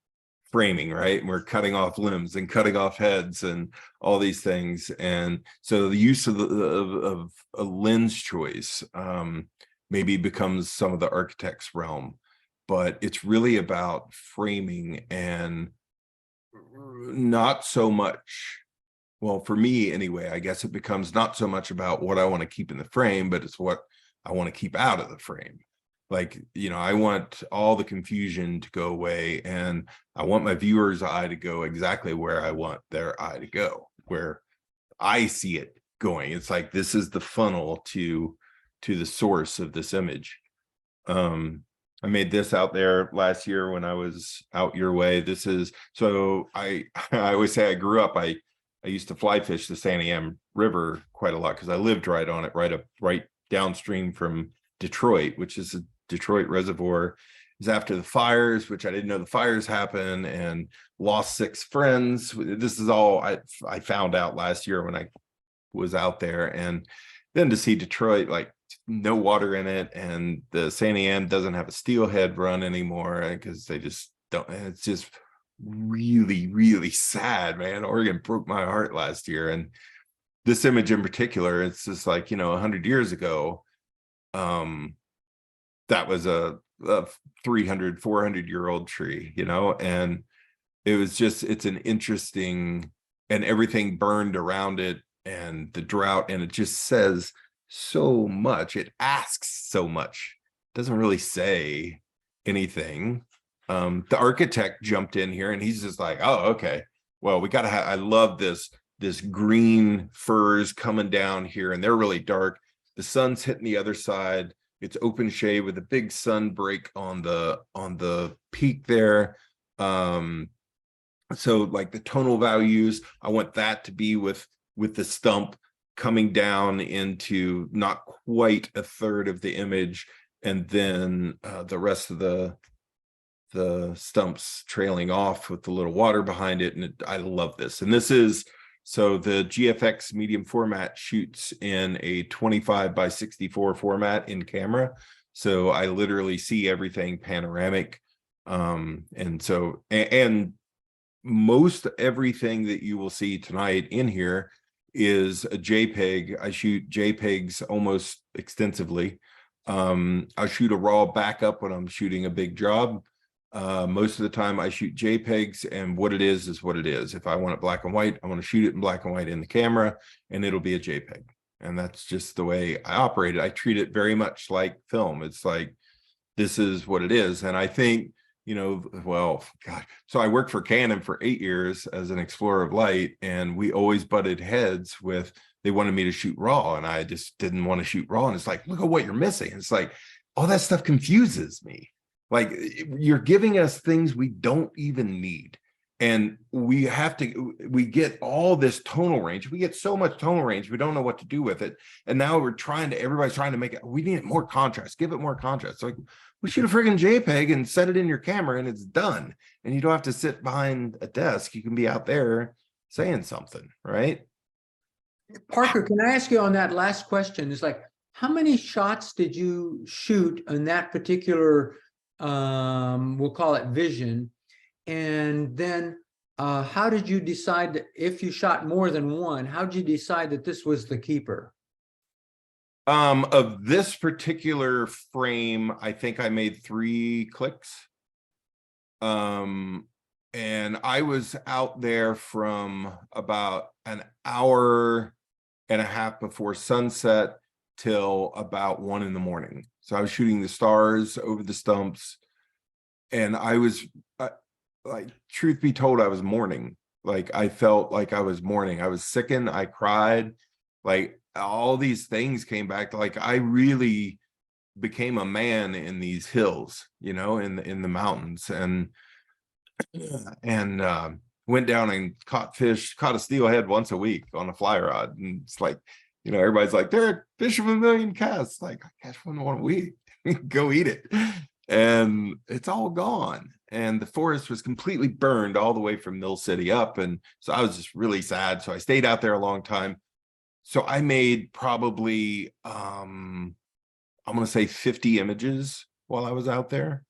framing, right? And we're cutting off limbs and cutting off heads and all these things. And so the use of a lens choice maybe becomes some of the architect's realm, but it's really about framing, and not so much, well, for me anyway, I guess it becomes not so much about what I want to keep in the frame, but it's what I want to keep out of the frame. Like, I want all the confusion to go away, and I want my viewer's eye to go exactly where I want their eye to go, where I see it going. It's like, this is the funnel to the source of this image. I made this out there last year when I was out your way. This is, so I always say I grew up, I used to fly fish the San Am River quite a lot because I lived right on it, right downstream from Detroit, which is a Detroit reservoir. Is after the fires, which I didn't know the fires happened, and lost 6 friends. This is all I found out last year when I was out there. And then to see Detroit, like no water in it, and the San Am doesn't have a steelhead run anymore because they just don't. And it's just really, really sad, man. Oregon broke my heart last year. And this image in particular, it's just like, 100 years ago, that was a 300, 400-year-old tree, and it was just, it's an interesting, and everything burned around it, and the drought, and it just says so much. It asks so much. It doesn't really say anything. The architect jumped in here, and he's just like, oh, okay, well, we got to have, I love this green firs coming down here, and they're really dark. The sun's hitting the other side. It's open shade with a big sun break on the peak there. So like the tonal values, I want that to be with the stump coming down into not quite a third of the image, and then the rest of the stumps trailing off with the little water behind it. And I love this. And this is, so the GFX medium format shoots in a 25x64 format in camera. So I literally see everything panoramic. And so, and most everything that you will see tonight in here is a JPEG. I shoot JPEGs almost extensively. I'll shoot a raw backup when I'm shooting a big job. Most of the time I shoot JPEGs, and what it is what it is. If I want it black and white, I want to shoot it in black and white in the camera, and it'll be a JPEG. And that's just the way I operate it. I treat it very much like film. It's like, this is what it is. And I think, you know, well, God, so I worked for Canon for 8 years as an explorer of light, and we always butted heads with, they wanted me to shoot raw, and I just didn't want to shoot raw. And it's like, look at what you're missing. It's like, all that stuff confuses me. Like, you're giving us things we don't even need. And we get all this tonal range. We get so much tonal range, we don't know what to do with it. And now everybody's trying to make it, we need more contrast, give it more contrast. Like, we shoot a friggin' JPEG and set it in your camera and it's done. And you don't have to sit behind a desk. You can be out there saying something, right? Parker, can I ask you on that last question? It's like, how many shots did you shoot on that particular, we'll call it vision? And then how did you decide that if you shot more than one, how did you decide that this was the keeper? Of this particular frame, I think I made 3 clicks. And I was out there from about an hour and a half before sunset till about 1 in the morning. So I was shooting the stars over the stumps, and I was like, truth be told, I was mourning. Like, I felt like I was mourning. I was sickened. I cried. Like, all these things came back. Like, I really became a man in these hills, you know, in the mountains, and went down and caught fish, caught a steelhead once a week on a fly rod. And it's like, you know, everybody's like, they're a fish of a million casts. Like, I catch one a week, go eat it. And it's all gone. And the forest was completely burned all the way from Mill City up. And so I was just really sad. So I stayed out there a long time. So I made probably, I'm going to say 50 images while I was out there.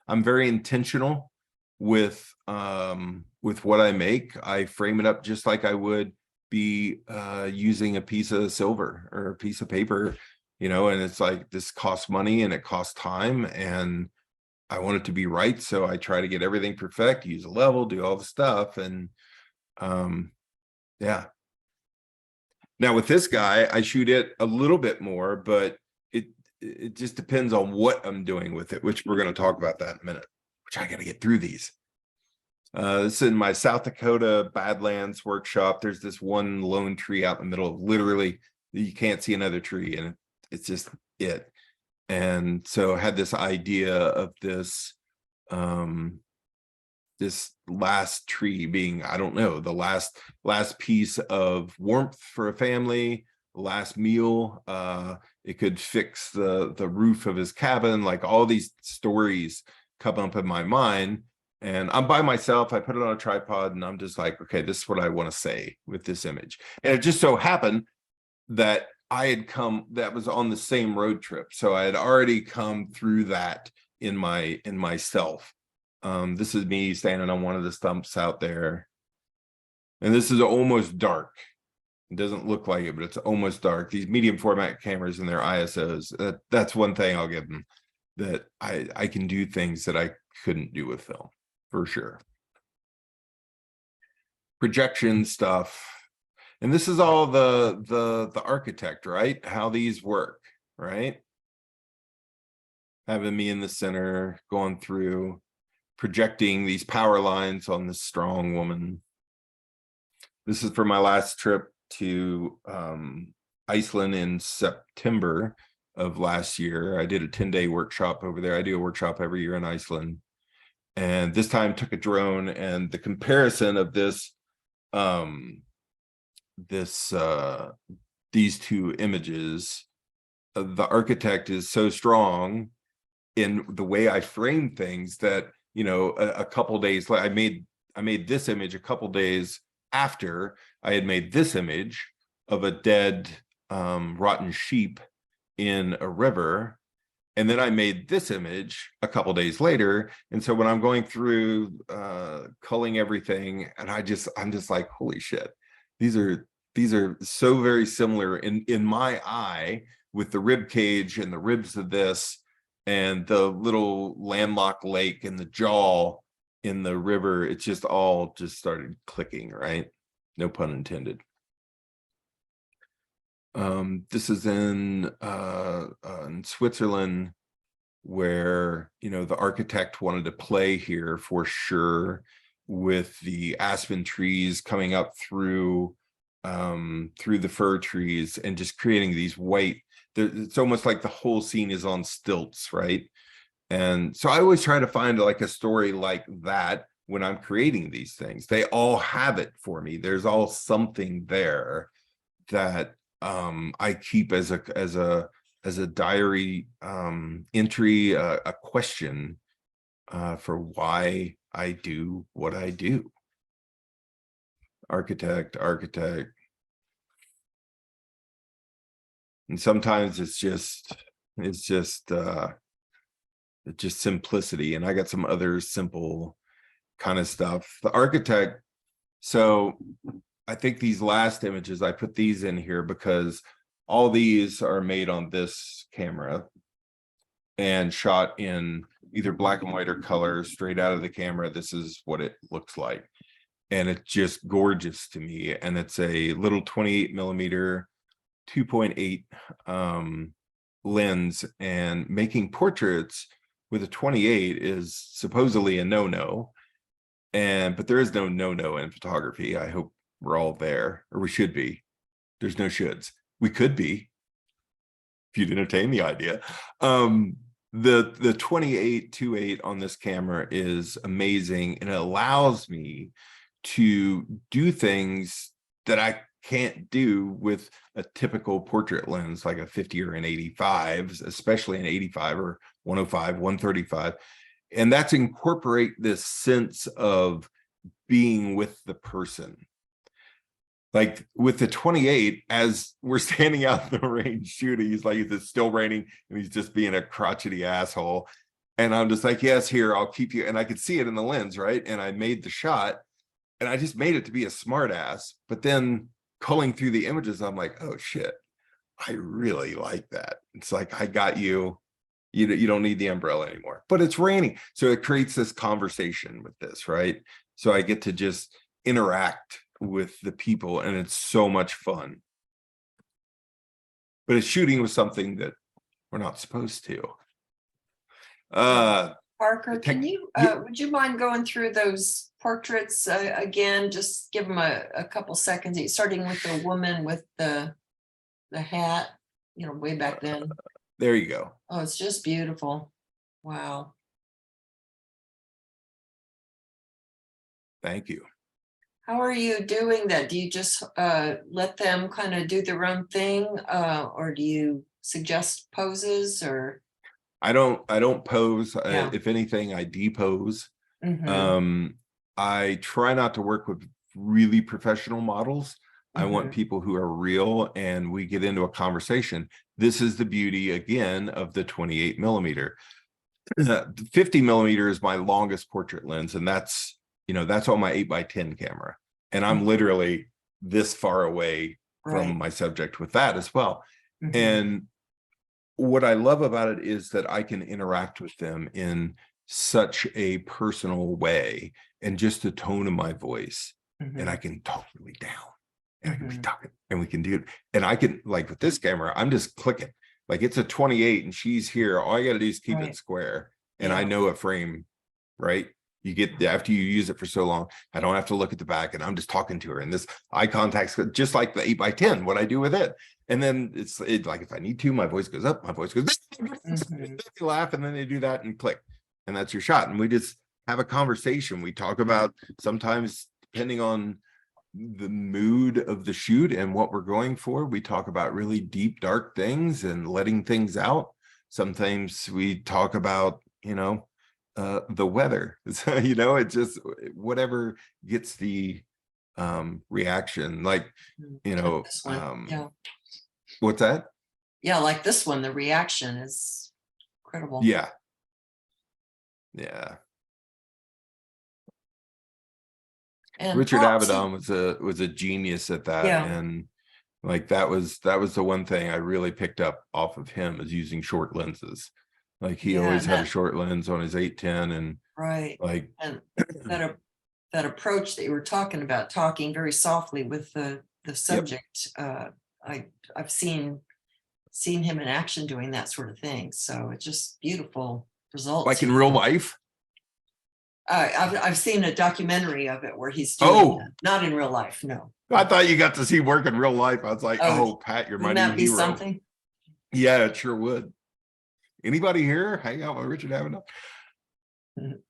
I'm very intentional with what I make. I frame it up just like I would be using a piece of silver or a piece of paper, you know, and it's like, this costs money and it costs time, and I want it to be right. So I try to get everything perfect, use a level, do all the stuff. And yeah. Now with this guy, I shoot it a little bit more, but it just depends on what I'm doing with it, which we're going to talk about that in a minute, which I got to get through these. This is in my South Dakota Badlands workshop. There's this one lone tree out in the middle of, literally, you can't see another tree, and it's just it. And so I had this idea of this this last tree being, I don't know, the last piece of warmth for a family, last meal. It could fix the roof of his cabin. Like, all these stories come up in my mind, and I'm by myself. I put it on a tripod, and I'm just like, okay, this is what I want to say with this image. And it just so happened that I had come, that was on the same road trip. So I had already come through that in myself. This is me standing on one of the stumps out there. And this is almost dark. It doesn't look like it, but it's almost dark. These medium format cameras and their ISOs, that's one thing I'll give them, that I can do things that I couldn't do with film, for sure. Projection stuff. And this is all the architect, right? How these work, right? Having me in the center, going through, projecting these power lines on this strong woman. This is for my last trip to Iceland in September of last year. I did a 10-day workshop over there. I do a workshop every year in Iceland. And this time took a drone, and the comparison of this these two images, the architect is so strong in the way I frame things that, you know, a couple days, like I made this image a couple days after I had made this image of a dead rotten sheep in a river. And then I made this image a couple days later. And so when I'm going through culling everything, and I'm just like, holy shit, these are so very similar in my eye, with the rib cage and the ribs of this and the little landlocked lake and the jaw in the river. It's just all just started clicking, right? No pun intended. This is in Switzerland, where, you know, the architect wanted to play here for sure with the aspen trees coming up through the fir trees and just creating these white, it's almost like the whole scene is on stilts, right? And so I always try to find like a story like that when I'm creating these things. They all have it for me. There's all something there that I keep as a diary entry, a question for why I do what I do. Architect. And sometimes it's just simplicity. And I got some other simple kind of stuff. The architect. So I think these last images, I put these in here because all these are made on this camera and shot in either black and white or color straight out of the camera. This is what it looks like. And it's just gorgeous to me. And it's a little 28 millimeter 2.8 lens, and making portraits with a 28 is supposedly a no-no. But there is no no-no in photography. I hope we're all there, or we should be. There's no shoulds. We could be, if you'd entertain the idea. The 28-2.8 on this camera is amazing, and it allows me to do things that I can't do with a typical portrait lens, like a 50 or an 85, especially an 85 or 105, 135. And that's incorporate this sense of being with the person. Like with the 28, as we're standing out in the rain shooting, he's like, it's still raining, and he's just being a crotchety asshole. And I'm just like, yes, here, I'll keep you. And I could see it in the lens, right? And I made the shot, and I just made it to be a smart ass. But then culling through the images, I'm like, oh shit, I really like that. It's like, I got you. You don't need the umbrella anymore, but it's raining. So it creates this conversation with this, right? So I get to just interact with the people, and it's so much fun. But it's shooting with something that we're not supposed to. Parker, can you, would you mind going through those portraits again? Just give them a couple seconds, starting with the woman with the hat, you know, way back then. There you go. Oh, it's just beautiful. Wow. Thank you. How are you doing that? Do you just let them kind of do their own thing, or do you suggest poses? Or I don't pose. Yeah. If anything, I depose. Mhm. I try not to work with really professional models. I want Mhm. people who are real, and we get into a conversation. This is the beauty, again, of the 28 millimeter. 50 millimeter is my longest portrait lens, and that's, you know, that's on my 8x10 camera. And I'm literally this far away from Right. my subject with that as well. Mhm. And what I love about it is that I can interact with them in such a personal way, and just the tone of my voice. And I can talk really down, and I can be talking, and we can do it. And I can, like with this camera, I'm just clicking. Like it's a 28 and she's here. All I got to do is keep Right. it square. And I Yeah. know a frame, right? You get, after you use it for so long, I don't have to look at the back, and I'm just talking to her. And this eye contact's just like the 8x10, what I do with it. And then it's like, if I need to, my voice goes up, my voice goes, Mhm. they laugh, and then they do that and click. And that's your shot. And we just have a conversation. We talk about, sometimes depending on the mood of the shoot and what we're going for, we talk about really deep, dark things and letting things out. Sometimes we talk about, you know, the weather. So, you know, it just, whatever gets the reaction. Like, you know, This one. Yeah. what's that? Yeah, like this one, the reaction is Incredible. Yeah. Yeah. And Richard props, Avedon was a genius at that. Yeah. And like that was the one thing I really picked up off of him, is using short lenses. Like he Yeah, always had a that- short lens on his 810, and right. like And that approach that you were talking about, talking very softly with the subject, I've seen him in action doing that sort of thing. So it's just beautiful results. like in real life. I've seen a documentary of it where he's doing Oh. that. Not in real life, no. I thought you got to see work in real life. I was like, Oh, oh, Pat, you're my Wouldn't new that be hero. something? Yeah, it sure would. Anybody here hang out with Richard Avedon? Mhm.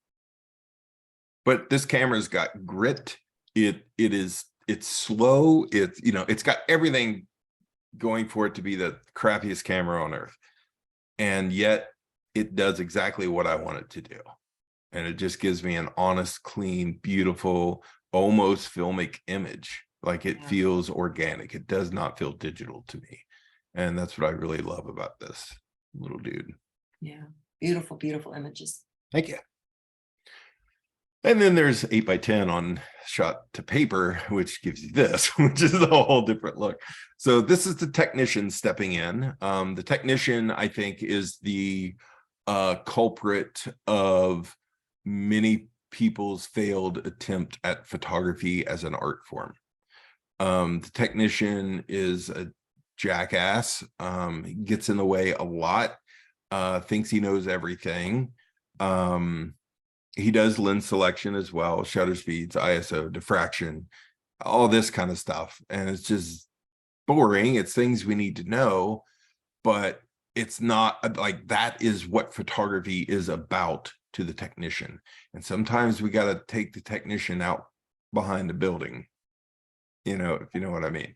But this camera's got grit. It's slow. It's got everything going for it to be the crappiest camera on earth. And yet it does exactly what I want it to do. And it just gives me an honest, clean, beautiful, almost filmic image. Like it Yeah. feels organic. It does not feel digital to me. And that's what I really love about this little dude. Yeah, beautiful, beautiful images. Thank you. And then there's 8x10 on shot to paper, which gives you this, which is a whole different look. So this is the technician stepping in. The technician, I think, is the culprit of many people's failed attempt at photography as an art form. The technician is a jackass, he gets in the way a lot, thinks he knows everything. He does lens selection as well, shutter speeds, ISO, diffraction, all this kind of stuff. And it's just boring. It's things we need to know, but it's not like that is what photography is about to the technician. And sometimes we got to take the technician out behind the building, if you know what I mean,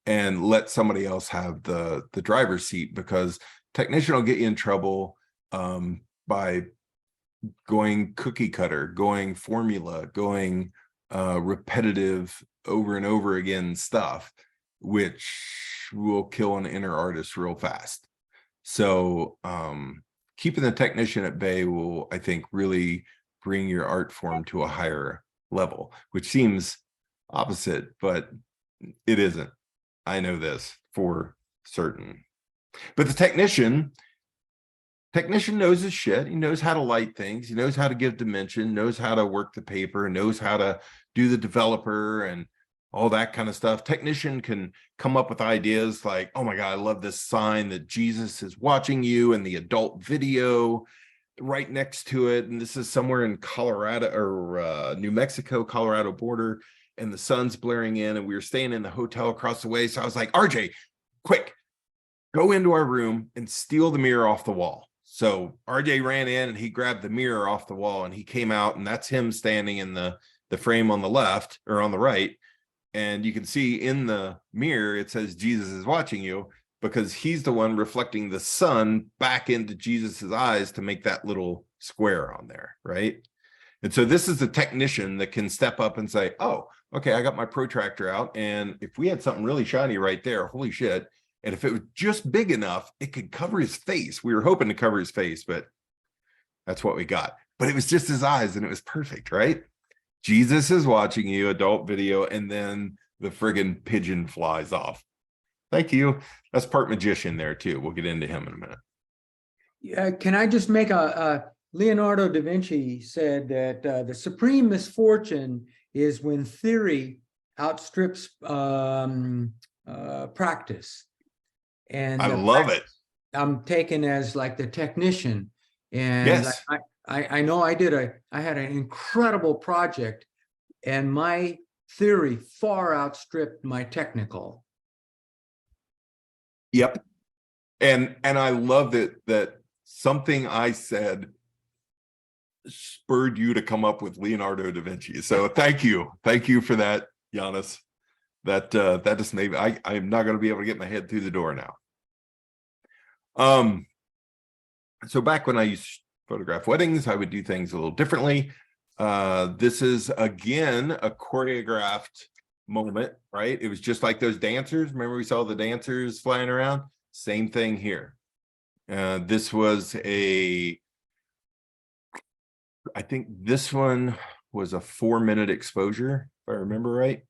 and let somebody else have the driver's seat, because technician will get you in trouble by going cookie cutter, going formula, going repetitive over and over again stuff, which will kill an inner artist real fast. So keeping the technician at bay will, I think, really bring your art form to a higher level, which seems opposite, but it isn't. I know this for certain. But the technician knows his shit. He knows how to light things. He knows how to give dimension, knows how to work the paper, knows how to do the developer and all that kind of stuff. Technician can come up with ideas like, oh my God, I love this sign that Jesus is watching you in the adult video right next to it. And this is somewhere in Colorado or New Mexico, Colorado border. And the sun's blaring in, and we were staying in the hotel across the way. So I was like, RJ, quick, go into our room and steal the mirror off the wall. So RJ ran in and he grabbed the mirror off the wall, and he came out, and that's him standing in the frame on the left or on the right. And you can see in the mirror, it says Jesus is watching you, because he's the one reflecting the sun back into Jesus's eyes to make that little square on there, right? And so this is the technician that can step up and say, oh, okay, I got my protractor out, and if we had something really shiny right there, holy shit. And if it was just big enough, it could cover his face. We were hoping to cover his face, but that's what we got. But it was just his eyes, and it was perfect, right? Jesus is watching you, adult video, and then the friggin' pigeon flies off. Thank you. That's part magician there too. We'll get into him in a minute. Yeah, can I just make Leonardo da Vinci said that the supreme misfortune is when theory outstrips practice. And I love it. I'm taken as like the technician. And Yes. I know I had an incredible project, and my theory far outstripped my technical. Yep. And I love that something I said spurred you to come up with Leonardo da Vinci. So thank you for that, Giannis. That just maybe I'm not going to be able to get my head through the door now. So back when I used to photograph weddings, I would do things a little differently. This is again a choreographed moment, right? It was just like those dancers. Remember we saw the dancers flying around? Same thing here. This was I think this one was a 4-minute exposure, if I remember right.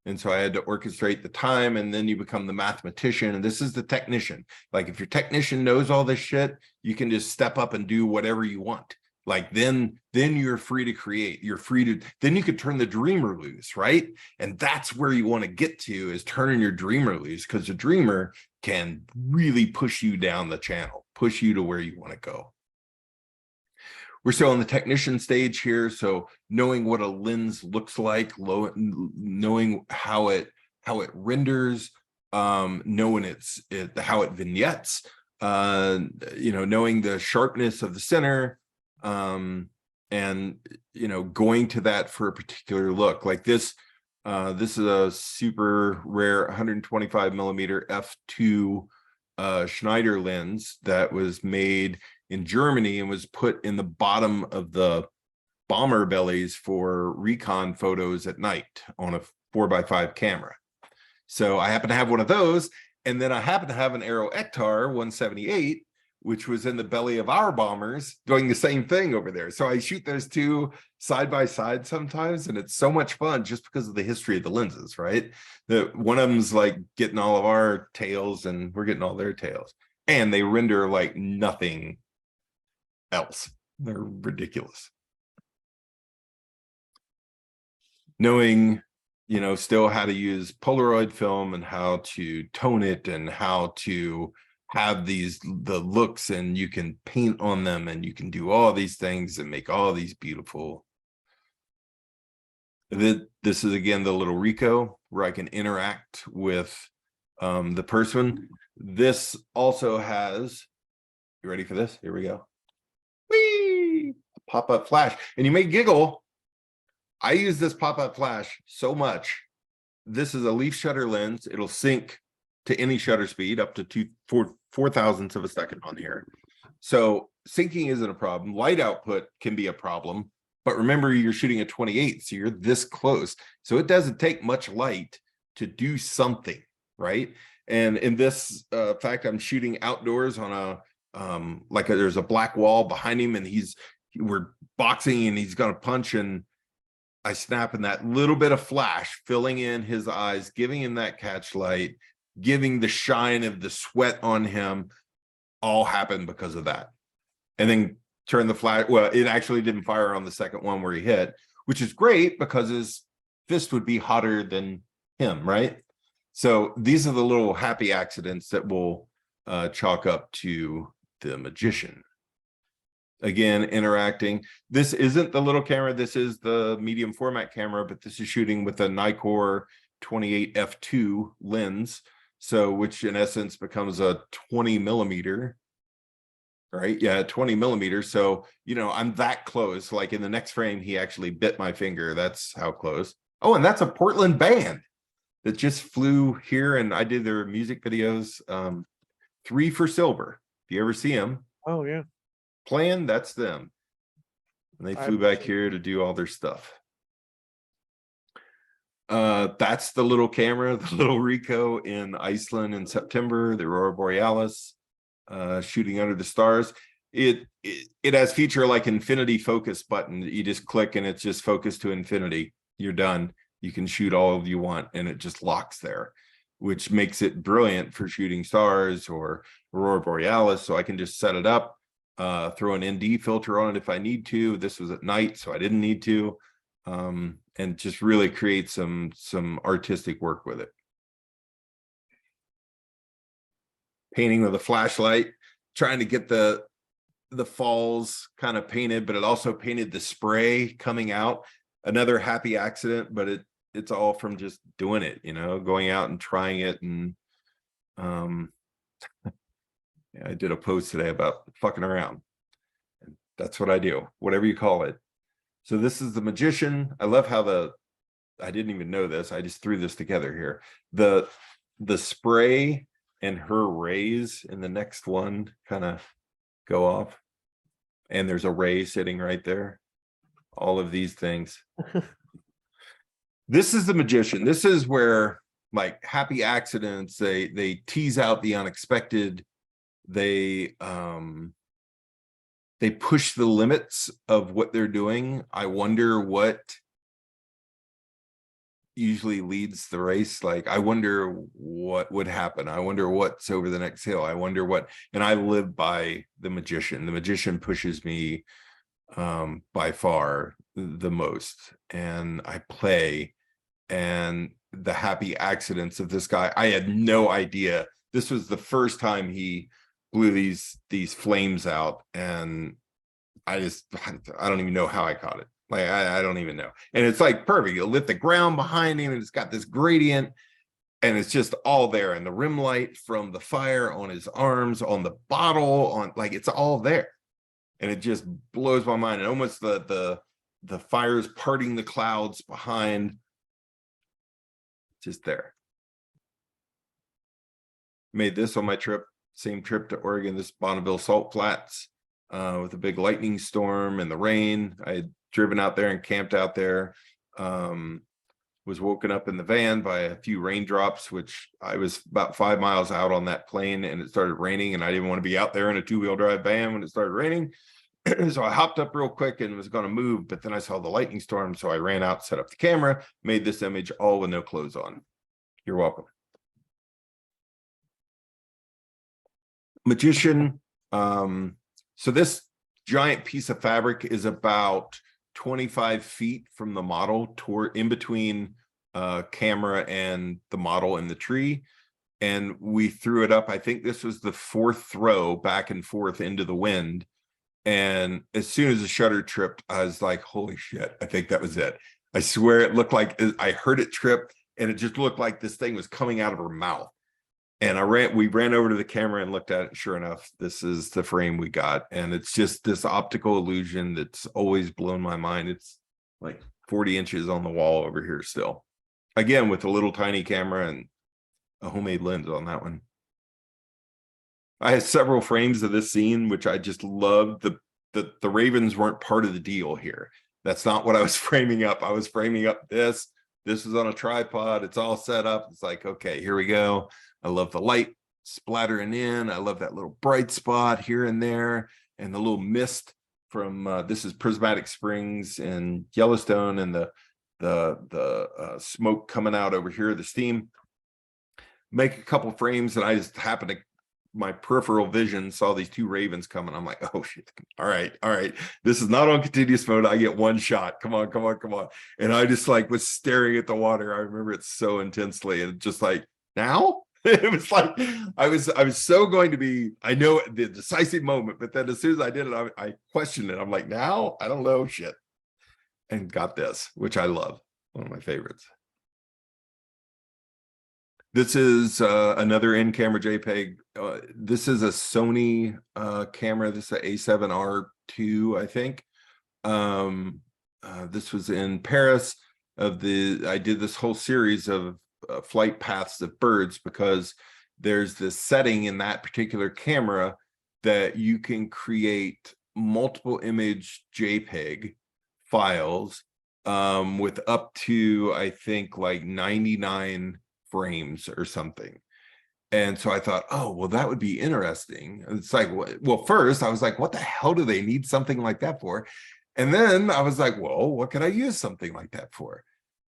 And so I had to orchestrate the time, and then you become the mathematician. And this is the technician. Like if your technician knows all this shit, you can just step up and do whatever you want. Like then you're free to create. You're free to, then you could turn the dreamer loose, right? And that's where you want to get to, is turning your dreamer loose, because the dreamer can really push you down the channel, push you to where you want to go. We're still on the technician stage here, so knowing what a lens looks like, knowing how it renders, knowing how it vignettes, knowing the sharpness of the center, and going to that for a particular look. Like this is a super rare 125 millimeter f2 Schneider lens that was made in Germany and was put in the bottom of the bomber bellies for recon photos at night on a 4x5 camera. So I happen to have one of those, and then I happen to have an Aero Ektar 178, which was in the belly of our bombers, doing the same thing over there. So I shoot those two side by side sometimes, and it's so much fun just because of the history of the lenses, right? One of them's like getting all of our tails, and we're getting all their tails, and they render like nothing else. They're ridiculous. Knowing, still how to use Polaroid film and how to tone it and how to have the looks, and you can paint on them, and you can do all these things and make all these beautiful. This is again the little Rico where I can interact with the person. This also has, you ready for this? Here we go. Whee! Pop-up flash. And you may giggle. I use this pop-up flash so much. This is a leaf shutter lens. It'll sync to any shutter speed up to 4 thousandths of a second on here. So syncing isn't a problem. Light output can be a problem, but remember you're shooting at 28, so you're this close. So it doesn't take much light to do something, right? And in this fact, I'm shooting outdoors on a there's a black wall behind him, and we're boxing, and he's gonna punch, and I snap in that little bit of flash, filling in his eyes, giving him that catch light, giving the shine of the sweat on him. All happened because of that. And then turn the flash. Well, it actually didn't fire on the second one where he hit, which is great because his fist would be hotter than him, right? So these are the little happy accidents that will chalk up to the magician. Again, interacting. This isn't the little camera. This is the medium format camera, but this is shooting with a Nikkor 28 f2 lens. So, which in essence becomes a 20 millimeter, right? Yeah, 20 millimeters. So, I'm that close. Like in the next frame, he actually bit my finger. That's how close. Oh, and that's a Portland band that just flew here, and I did their music videos. 3 for Silver. If you ever see them, Oh yeah. playing, that's them. And they flew back here to do all their stuff. That's the little camera, the little Rico in Iceland in September, the Aurora Borealis, shooting under the stars. It has feature like infinity focus button. You just click and it's just focused to infinity. You're done. You can shoot all you want, and it just locks there, which makes it brilliant for shooting stars or Aurora Borealis. So I can just set it up, throw an ND filter on it if I need to. This was at night, so I didn't need to. And just really create some artistic work with it. Painting with a flashlight, trying to get the falls kind of painted, but it also painted the spray coming out. Another happy accident, but it's all from just doing it, going out and trying it. And I did a post today about fucking around. And that's what I do, whatever you call it. So this is the magician. I love how I didn't even know this. I just threw this together here. The spray and her rays in the next one kind of go off. And there's a ray sitting right there. All of these things. This is the magician. This is where like happy accidents, they tease out the unexpected, they push the limits of what they're doing. I wonder what usually leads the race. Like, I wonder what would happen. I wonder what's over the next hill. I wonder what, and I live by the magician. The magician pushes me by far the most, and I play, and the happy accidents of this guy. I had no idea. This was the first time he blew these flames out, and I don't even know how I caught it. Like, I don't even know. And it's like perfect. It lit the ground behind him, and it's got this gradient, and it's just all there. And the rim light from the fire on his arms, on the bottle, on, like, it's all there. And it just blows my mind. And almost the fire's parting the clouds behind, just there. Made this on my trip, same trip to Oregon, this Bonneville Salt Flats, with a big lightning storm and the rain. I had driven out there and camped out there. Was woken up in the van by a few raindrops, which I was about 5 miles out on that plane, and it started raining, and I didn't want to be out there in a 2-wheel drive van when it started raining. So I hopped up real quick and was going to move, but then I saw the lightning storm. So I ran out, set up the camera, made this image all with no clothes on. You're welcome. Magician. So this giant piece of fabric is about 25 feet from the model, toward in between camera and the model in the tree. And we threw it up. I think this was the 4th throw back and forth into the wind. And as soon as the shutter tripped, I was like, holy shit, I think that was it. I swear it looked like, I heard it trip, and it just looked like this thing was coming out of her mouth. And we ran over to the camera and looked at it. Sure enough, this is the frame we got. And it's just this optical illusion that's always blown my mind. It's like 40 inches on the wall over here still. Again, with a little tiny camera and a homemade lens on that one. I had several frames of this scene, which I just loved. The ravens weren't part of the deal here. That's not what I was framing up. I was framing up this. This is on a tripod. It's all set up. It's like, okay, here we go. I love the light splattering in. I love that little bright spot here and there, and the little mist from this is Prismatic Springs in Yellowstone, and the smoke coming out over here, the steam. Make a couple frames, and I just happened to, my peripheral vision saw these 2 ravens coming. I'm like, oh shit, all right, this is not on continuous mode. I get one shot. Come on. And I just like was staring at the water. I remember it so intensely, and just like, now. It was like I was so going to be, I know the decisive moment, but then as soon as I did it, I questioned it. I'm like, now I don't know, shit. And got this, which I love, one of my favorites. This is another in-camera JPEG. This is a Sony camera. This is an A7R II, I think. This was in Paris. I did this whole series of flight paths of birds, because there's this setting in that particular camera that you can create multiple image JPEG files with up to, I think, like 99 frames or something. And so I thought, oh, well, that would be interesting. It's like, well, first I was like, what the hell do they need something like that for? And then I was like, well, what could I use something like that for?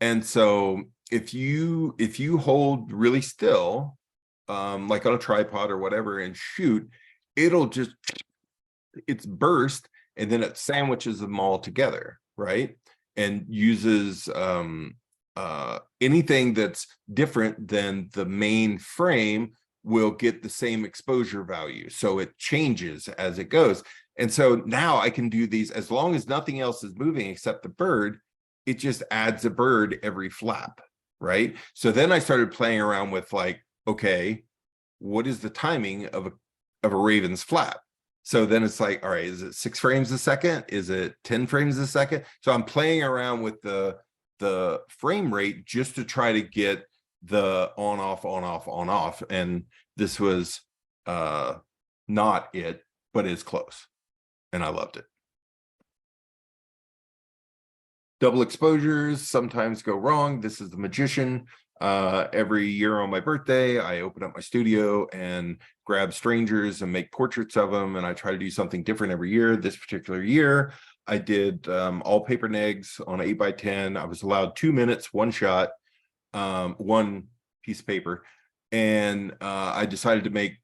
And so if you hold really still, like on a tripod or whatever, and shoot, it's burst, and then it sandwiches them all together, right? And uses anything that's different than the main frame will get the same exposure value. So it changes as it goes. And so now I can do these as long as nothing else is moving except the bird. It just adds a bird every flap, right? So then I started playing around with like, okay, what is the timing of a raven's flap? So then it's like, all right, is it 6 frames a second? Is it 10 frames a second? So I'm playing around with the frame rate just to try to get the on off. And this was not it, but it's close. And I loved it. Double exposures sometimes go wrong. This is the magician. Every year on my birthday, I open up my studio and grab strangers and make portraits of them. And I try to do something different every year. This particular year, I did all paper negs on 8x10. I was allowed 2 minutes, one shot, one piece of paper. And I decided to make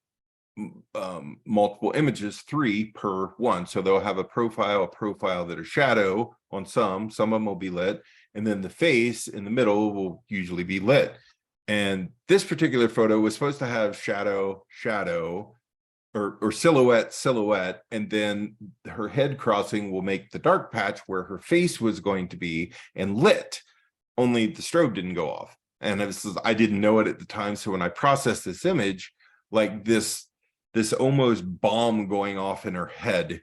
multiple images, 3 per one. So they'll have a profile that are shadow on some of them will be lit, and then the face in the middle will usually be lit. And this particular photo was supposed to have shadow, or silhouette, and then her head crossing will make the dark patch where her face was going to be and lit. Only the strobe didn't go off. And I didn't know it at the time. So when I processed this image, like this almost bomb going off in her head,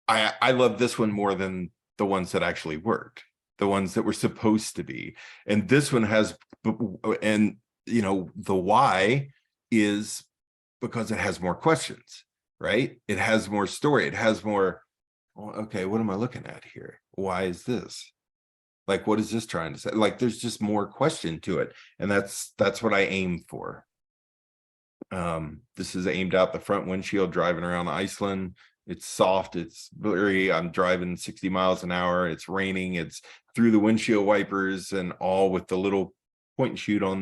I love this one more than the ones that actually worked, the ones that were supposed to be. And this one has, and you know, the why is because it has more questions, right? It has more story. It has more, okay, what am I looking at here? Why is this? Like, what is this trying to say? Like, there's just more question to it. And that's what I aim for. This is aimed out the front windshield driving around Iceland. It's soft, it's blurry. I'm driving 60 miles an hour. It's raining. It's through the windshield wipers and all with the little point and shoot on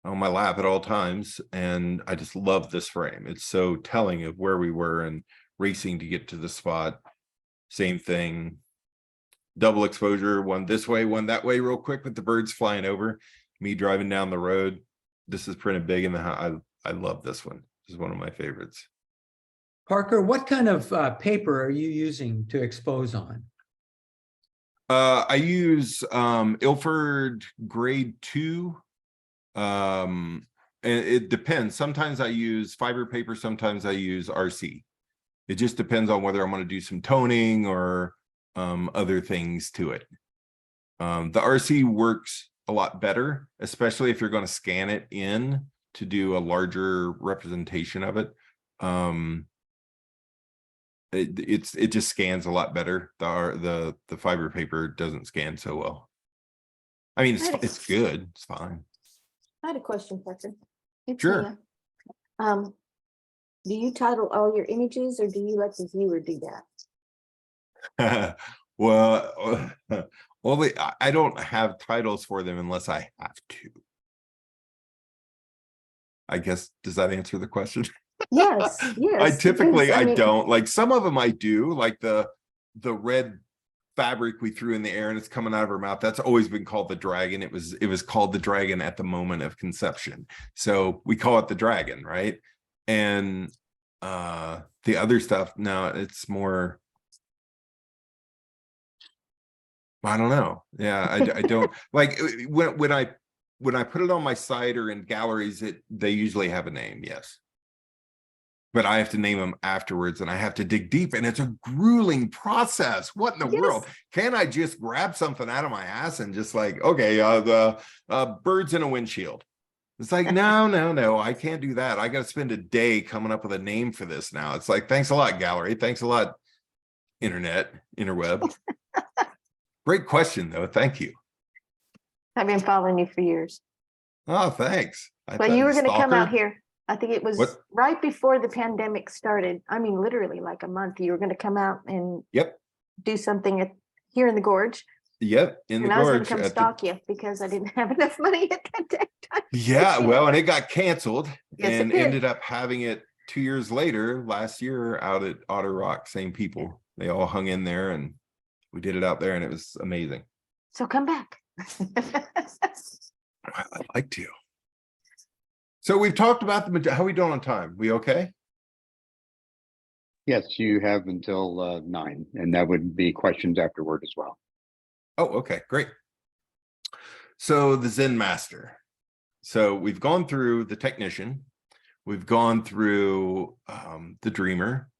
my lap at all times. And I just love this frame. It's so telling of where we were and racing to get to the spot. Same thing. Double exposure, one this way, one that way, real quick with the birds flying over. Me driving down the road. This is printed big in the house. I love this one. This is one of my favorites. Parker, what kind of paper are you using to expose on? I use Ilford grade 2. And it depends. Sometimes I use fiber paper, sometimes I use RC. It just depends on whether I'm going to do some toning or other things to it. The RC works a lot better, especially if you're going to scan it in to do a larger representation of it. It just scans a lot better. The fiber paper doesn't scan so well. I mean, it's good. It's fine. I had a question, Parker. It's Sure. Mia. Do you title all your images, or do you let the viewer do that? Well, I don't have titles for them unless I have to. I guess, does that answer the question? Yes, yes. I typically, because, I mean, don't. Like some of them I do, like the red fabric we threw in the air and it's coming out of her mouth. That's always been called the dragon. It was called the dragon at the moment of conception. So we call it the dragon, right? And the other stuff, no, it's more, I don't know. Yeah, I don't like when I put it on my site or in galleries, they usually have a name, yes. But I have to name them afterwards and I have to dig deep, and it's a grueling process. What in the world? Can't I just grab something out of my ass and just like, okay, the birds in a windshield? It's like, no, I can't do that. I got to spend a day coming up with a name for this now. It's like, thanks a lot, gallery. Thanks a lot, interweb. Great question, though. Thank you. I've been following you for years. Oh, thanks. Well, you were going to come out here. I think it was What? right before the pandemic started. I mean, literally like a month. You were going to come out and do something here in the gorge. Yep, in the and I was going gorge. to come stalk you because I didn't have enough money at that time. Yeah, well, and it got canceled Yes, and it did. ended up having it 2 years later, last year, out at Otter Rock. Same people. They all hung in there and we did it out there and it was amazing. So come back. I'd like to. So we've talked about how are we doing on time? We okay? Yes, you have until 9, and that would be questions afterward as well. Oh, okay, great. So the Zen Master. So we've gone through the technician. We've gone through the dreamer,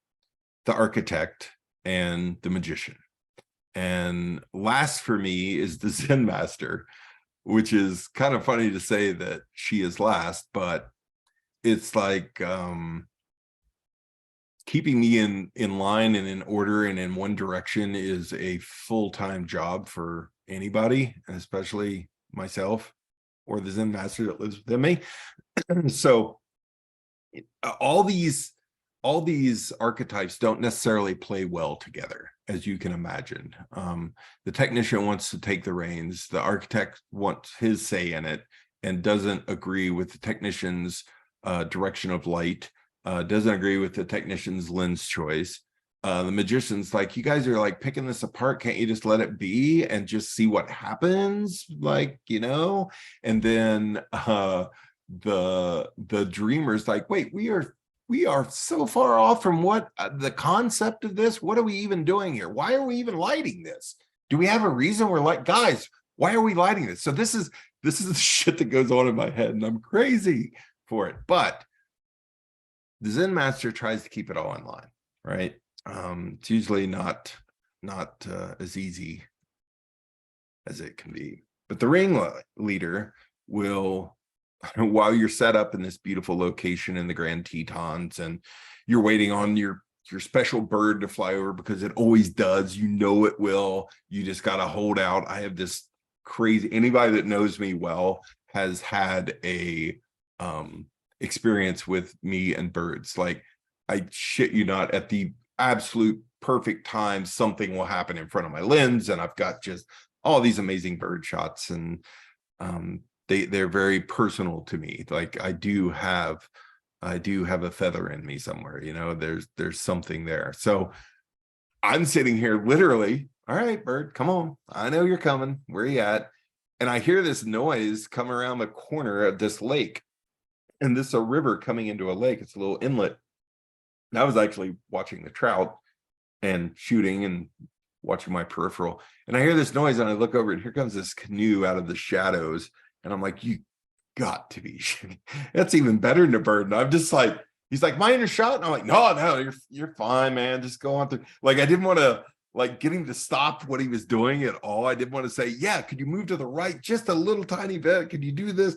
the architect, and the magician. And last for me is the Zen Master, which is kind of funny to say that she is last, but it's like keeping me in line and in order and in one direction is a full-time job for anybody, and especially myself. or the Zen master that lives within me. So all these archetypes don't necessarily play well together, as you can imagine. The technician wants to take the reins, the architect wants his say in it and doesn't agree with the technician's direction of light, doesn't agree with the technician's lens choice. The magician's like, you guys are like picking this apart, can't you just let it be and just see what happens, like, you know? And then the dreamer's like, wait, we are so far off from what the concept of this. What are we even doing here? Why are we even lighting this? Do we have a reason we're like, guys, why are we lighting this? So this is the shit that goes on in my head, and I'm crazy for it. But the Zen master tries to keep it all in line, right? It's usually not as easy as it can be. But the ring leader will, while you're set up in this beautiful location in the Grand Tetons and you're waiting on your special bird to fly over, because it always does, you know it will, you just got to hold out. I have this crazy, anybody that knows me well has had a experience with me and birds. Like, I shit you not, at the absolute perfect time, something will happen in front of my lens, and I've got just all these amazing bird shots, and they're very personal to me. Like, I do have a feather in me somewhere, you know, there's something there. So I'm sitting here literally, all right, bird, come on, I know you're coming, where you at? And I hear this noise come around the corner of this lake, and this is a river coming into a lake. It's a little inlet. And I was actually watching the trout and shooting and watching my peripheral, and I hear this noise, and I look over, and here comes this canoe out of the shadows, and I'm like, you got to be shitting. That's even better than a bird. And I'm just like, he's like, mine is shot, and I'm like, no, you're fine, man, just go on through. Like, I didn't want to like get him to stop what he was doing at all. I didn't want to say, yeah, could you move to the right just a little tiny bit? Could you do this?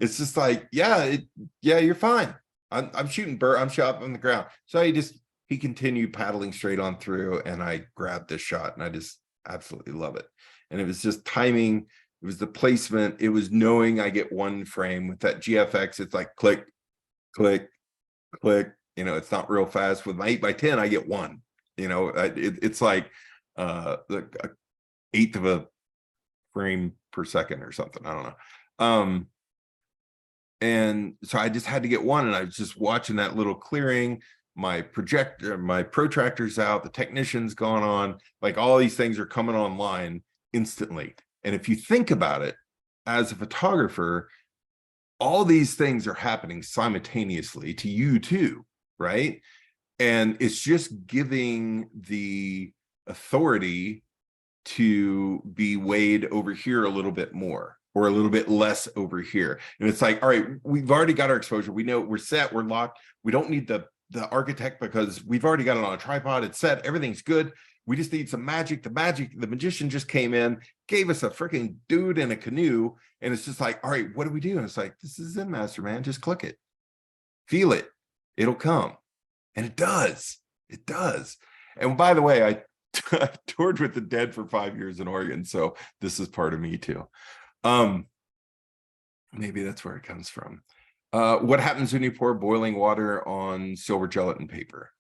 It's just like, yeah, you're fine. I'm shooting bird, I'm shot on the ground. So he continued paddling straight on through, and I grabbed this shot, and I just absolutely love it. And it was just timing, it was the placement, it was knowing I get one frame. With that GFX, it's like click, click, click, you know, it's not real fast. With my 8x10, I get one, you know, it's like the eighth of a frame per second or something, I don't know. And so I just had to get one, and I was just watching that little clearing, my protractor's out, the technician's gone on, like all these things are coming online instantly. And if you think about it, as a photographer, all these things are happening simultaneously to you too, right? And it's just giving the authority to be weighed over here a little bit more, or a little bit less over here. And it's like, all right, we've already got our exposure. We know we're set, we're locked. We don't need the architect, because we've already got it on a tripod. It's set, everything's good. We just need some magic. The magician just came in, gave us a freaking dude in a canoe. And it's just like, all right, what do we do? And it's like, this is Zen Master, man. Just click it, feel it, it'll come. And it does. It does. And by the way, I toured with the Dead for 5 years in Oregon. So this is part of me too. Maybe that's where it comes from. What happens when you pour boiling water on silver gelatin paper?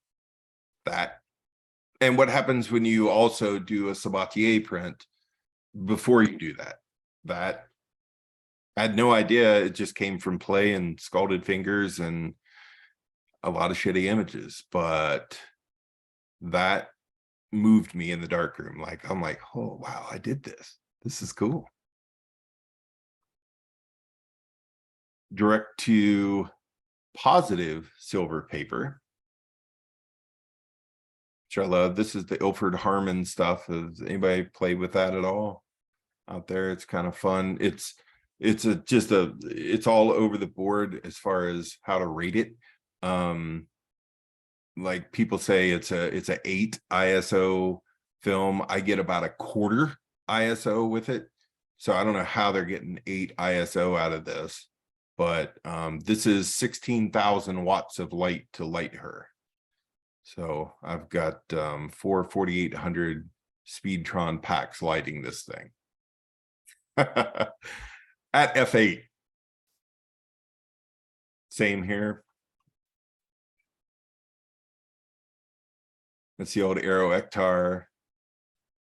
That. And what happens when you also do a Sabatier print before you do that? That. I had no idea. It just came from play and scalded fingers and a lot of shitty images, but that moved me in the darkroom. Like, I'm like, oh wow, I did this. This is cool. Direct to positive silver paper, which I love. This is the Ilford Harmon stuff. Has anybody played with that at all out there? It's kind of fun. It's all over the board as far as how to rate it. Like people say it's a 8 ISO film. I get about a quarter ISO with it. So I don't know how they're getting 8 ISO out of this, but this is 16,000 watts of light to light her. So I've got 4 4800 Speedtron packs lighting this thing at f8. Same here. That's the old Aero Ektar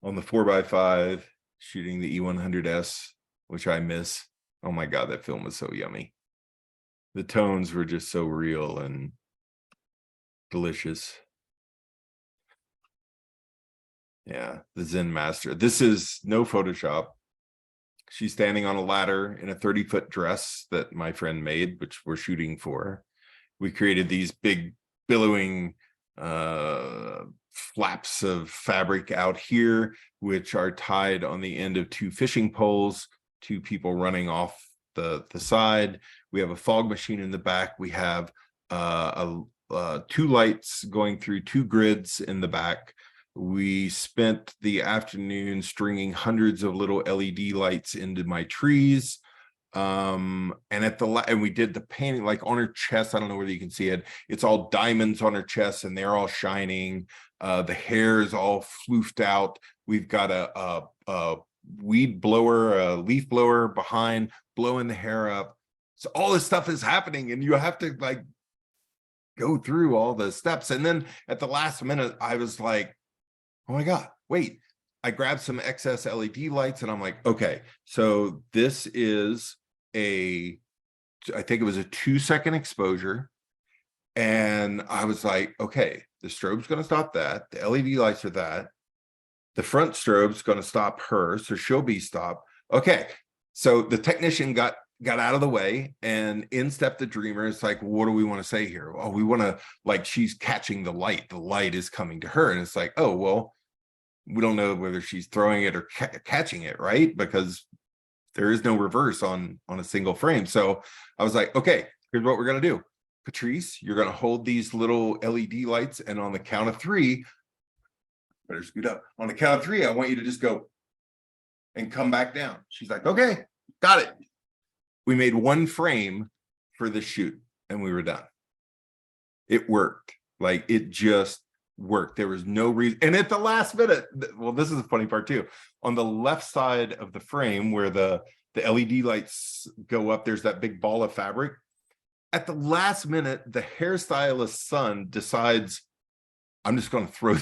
on the 4x5 shooting the E100S, which I miss. Oh my God, that film was so yummy. The tones were just so real and delicious. Yeah, the Zen Master. This is no Photoshop. She's standing on a ladder in a 30-foot dress that my friend made, which we're shooting for. We created these big billowing flaps of fabric out here, which are tied on the end of 2 fishing poles, 2 people running off the side. We have a fog machine in the back. We have 2 lights going through 2 grids in the back. We spent the afternoon stringing hundreds of little LED lights into my trees. And we did the painting like on her chest. I don't know whether you can see it. It's all diamonds on her chest and they're all shining. The hair is all floofed out. We've got a weed blower, a leaf blower behind blowing the hair up. So all this stuff is happening and you have to like go through all the steps. And then at the last minute, I was like, oh my God, wait. I grabbed some excess LED lights and I'm like, okay, so this is I think it was a 2-second exposure. And I was like, okay, the strobe's going to stop that. The LED lights are that. The front strobe's going to stop her. So she'll be stopped. Okay. So the technician got out of the way and in stepped the dreamer. It's like, what do we want to say here? Oh, we want to, like, she's catching the light. The light is coming to her. And it's like, oh, well, we don't know whether she's throwing it or catching it, right? Because there is no reverse on a single frame. So I was like, okay, here's what we're going to do. Patrice, you're going to hold these little LED lights. And on the count of 3, better scoot up. On the count of 3, I want you to just go and come back down. She's like, okay, got it. We made 1 frame for the shoot and we were done. It worked. Like it just worked. There was no reason. And at the last minute, well, this is the funny part too. On the left side of the frame where the LED lights go up, there's that big ball of fabric. At the last minute, the hairstylist's son decides, I'm just going to throw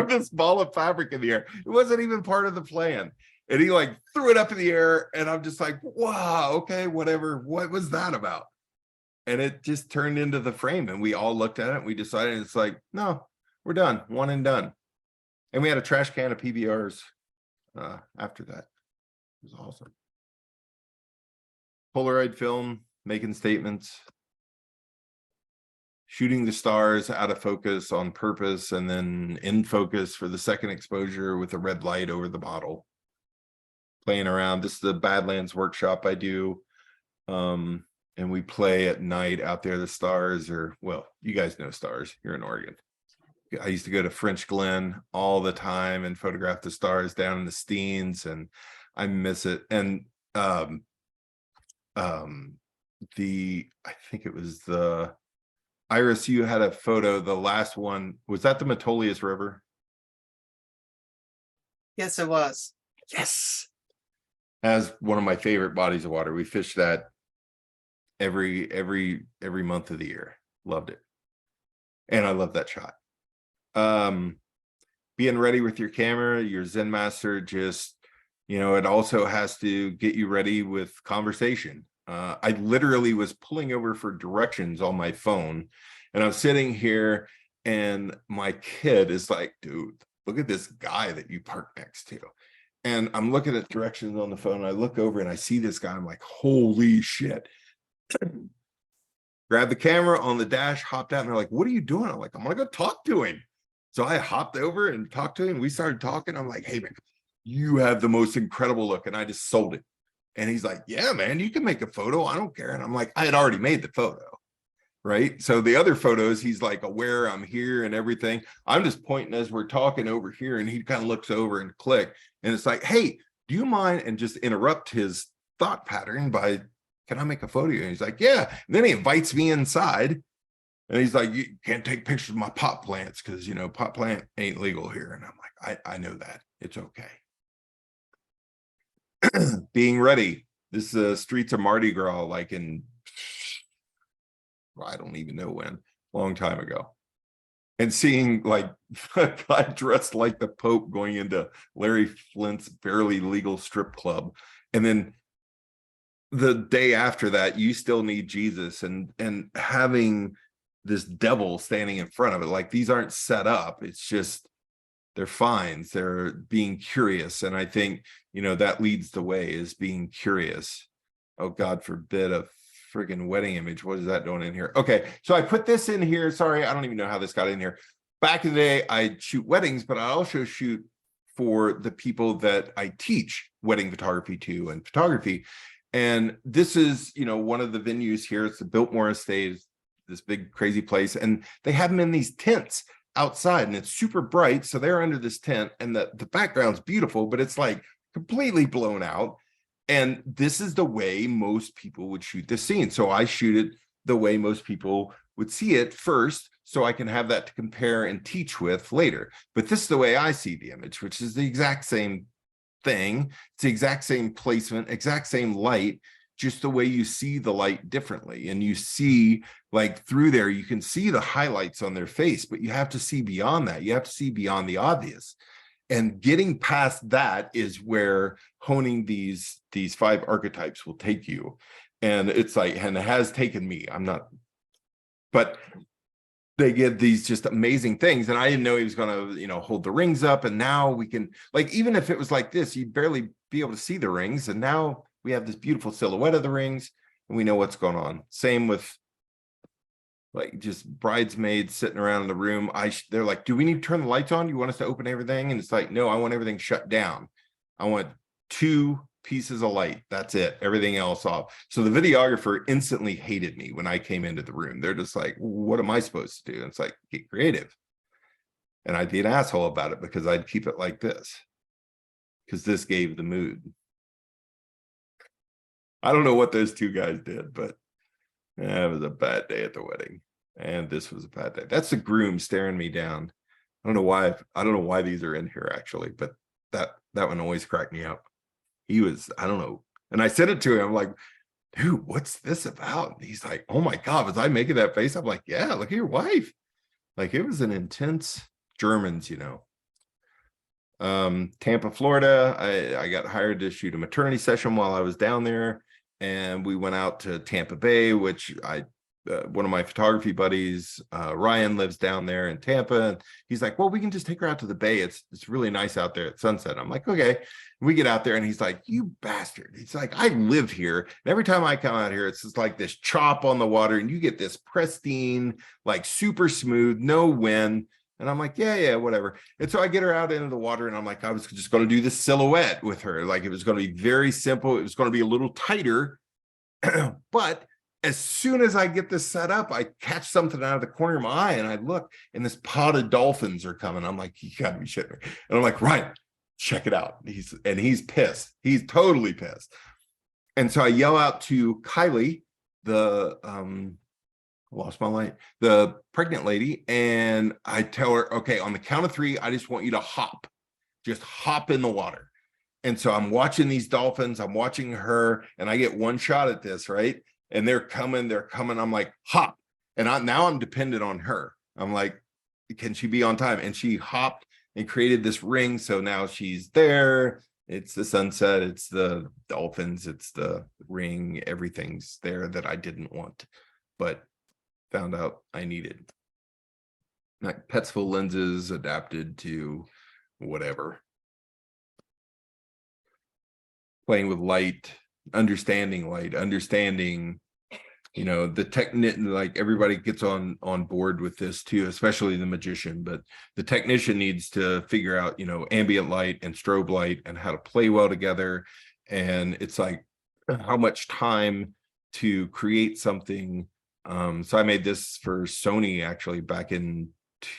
this ball of fabric in the air. It wasn't even part of the plan. And he like threw it up in the air. And I'm just like, wow, okay, whatever. What was that about? And it just turned into the frame. And we all looked at it and we decided it's like, no, we're done. One and done. And we had a trash can of PBRs after that. It was awesome. Polaroid film, making statements, shooting the stars out of focus on purpose, and then in focus for the second exposure with a red light over the bottle. Playing around. This is the Badlands workshop I do. And we play at night out there. The stars are, well, you guys know stars here in Oregon. I used to go to French Glen all the time and photograph the stars down in the Steens, and I miss it. And I think it was the Iris, you had a photo, the last one, was that the Metolius River? Yes, it was. Yes. As one of my favorite bodies of water. We fished that every month of the year. Loved it. And I love that shot. Being ready with your camera, your Zen Master, just, it also has to get you ready with conversation. I literally was pulling over for directions on my phone, and I'm sitting here and my kid is like, dude, look at this guy that you parked next to. And I'm looking at directions on the phone, and I look over and I see this guy. I'm like, holy shit. Grabbed the camera on the dash, hopped out, and they're like, what are you doing? I'm like, I'm gonna go talk to him. So I hopped over and talked to him. We started talking. I'm like, hey man, you have the most incredible look. And I just sold it. And he's like, yeah, man, you can make a photo. I don't care. And I'm like, I had already made the photo. Right. So the other photos, he's like aware I'm here and everything. I'm just pointing as we're talking over here. And he kind of looks over and click. And it's like, hey, do you mind? And just interrupt his thought pattern by, can I make a photo? And he's like, yeah. And then he invites me inside. And he's like, you can't take pictures of my pot plants because, pot plant ain't legal here. And I'm like, I know that. It's okay. Being ready. This is the streets of Mardi Gras, like in I don't even know when, long time ago. And seeing like a guy dressed like the Pope going into Larry Flint's barely legal strip club. And then the day after that, you still need Jesus, and having this devil standing in front of it. Like, these aren't set up. It's just, they're fines. They're being curious. And I think, you know, that leads the way, is being curious. Oh, God forbid a friggin' wedding image. What is that doing in here? Okay, so I put this in here. Sorry, I don't even know how this got in here. Back in the day, I shoot weddings, but I also shoot for the people that I teach wedding photography to, and photography. And this is, you know, one of the venues here. It's the Biltmore Estate, this big crazy place. And they have them in these tents outside, and it's super bright. So they're under this tent, and the background's beautiful, but it's like completely blown out. And this is the way most people would shoot this scene. So I shoot it the way most people would see it first, so I can have that to compare and teach with later. But this is the way I see the image, which is the exact same thing. It's the exact same placement, exact same light, just the way you see the light differently. And you see, like, through there, you can see the highlights on their face, but you have to see beyond that. You have to see beyond the obvious. And getting past that is where honing these 5 archetypes will take you. And it's like, and it has taken me. I'm not, but they get these just amazing things. And I didn't know he was going to, you know, hold the rings up. And now we can, like, even if it was like this, you'd barely be able to see the rings. And now we have this beautiful silhouette of the rings, and we know what's going on. Same with, like, just bridesmaids sitting around in the room. They're like, do we need to turn the lights on? You want us to open everything? And it's like, no, I want everything shut down. I want 2 pieces of light. That's it. Everything else off. So the videographer instantly hated me when I came into the room. They're just like, what am I supposed to do? And it's like, get creative. And I'd be an asshole about it, because I'd keep it like this, because this gave the mood. I don't know what those 2 guys did, but it was a bad day at the wedding. And this was a bad day. That's the groom staring me down. I don't know why these are in here, actually, but that one always cracked me up. He was, I don't know. And I said it to him, I'm like, dude, what's this about? And he's like, oh my God, was I making that face? I'm like, yeah, look at your wife. Like, it was an intense Germans, you know. Tampa, Florida, I got hired to shoot a maternity session while I was down there. And we went out to Tampa Bay, which one of my photography buddies, Ryan, lives down there in Tampa. And he's like, well, we can just take her out to the bay. It's really nice out there at sunset. I'm like, okay. We get out there, and he's like, you bastard. He's like, I live here. And every time I come out here, it's just like this chop on the water, and you get this pristine, like super smooth, no wind. And I'm like, yeah, whatever. And so I get her out into the water, and I'm like, I was just going to do this silhouette with her. Like, it was going to be very simple. It was going to be a little tighter. But as soon as I get this set up, I catch something out of the corner of my eye, and I look, and this pod of dolphins are coming. I'm like, you gotta be shitting me. And I'm like, Ryan, check it out. He's pissed. He's totally pissed. And so I yell out to Kylie, lost my light, the pregnant lady, and I tell her, okay, on the count of 3, I just want you to just hop in the water. And so I'm watching these dolphins, I'm watching her, and I get one shot at this, right? And they're coming. I'm like, hop. And now I'm dependent on her. I'm like, can she be on time? And she hopped and created this ring. So now she's there. It's the sunset. It's the dolphins. It's the ring. Everything's there that I didn't want, but found out I needed. Like Petzval lenses adapted to whatever. Playing with light, understanding, you know, the technique, like everybody gets on board with this too, especially the magician, but the technician needs to figure out, you know, ambient light and strobe light and how to play well together. And it's like how much time to create something. So I made this for Sony actually back in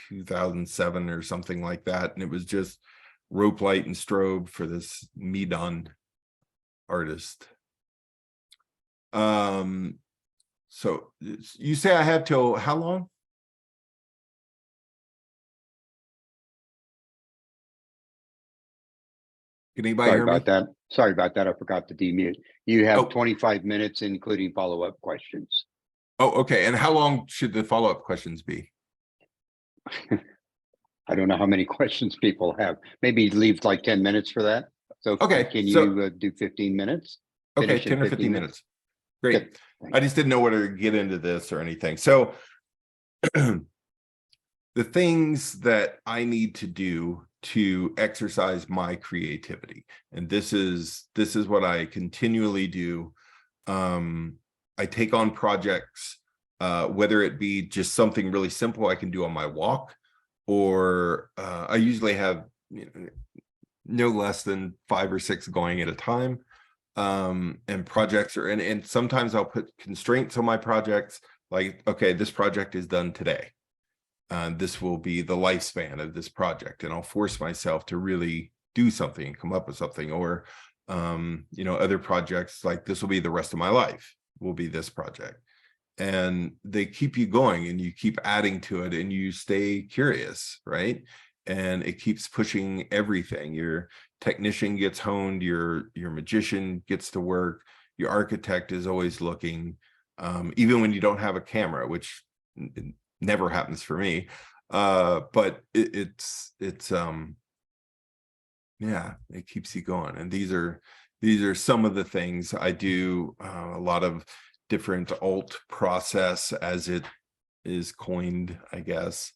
2007 or something like that. And it was just rope light and strobe for this Midon artist. So you say I have till how long? Can anybody hear me? Sorry about that. I forgot to demute. You have Oh. 25 minutes, including follow-up questions. Oh, okay. And how long should the follow-up questions be? I don't know how many questions people have. Maybe leave like 10 minutes for that. So Okay, can so- you do 15 minutes? Okay, Finish in 10 or 15 minutes. Great. I just didn't know whether to get into this or anything. So the things that I need to do to exercise my creativity, and this is what I continually do. I take on projects, whether it be just something really simple I can do on my walk, or I usually have no less than 5 or 6 going at a time. And projects are, and sometimes I'll put constraints on my projects, like, okay, this project is done today. This will be the lifespan of this project, and I'll force myself to really do something and come up with something. Or other projects, like this will be the rest of my life, will be this project. And they keep you going, and you keep adding to it, and you stay curious, right? And it keeps pushing everything. Your technician gets honed, your magician gets to work, your architect is always looking, even when you don't have a camera, which never happens for me. But it's yeah, it keeps you going. And these are some of the things I do. A lot of different alt process, as it is coined, I guess.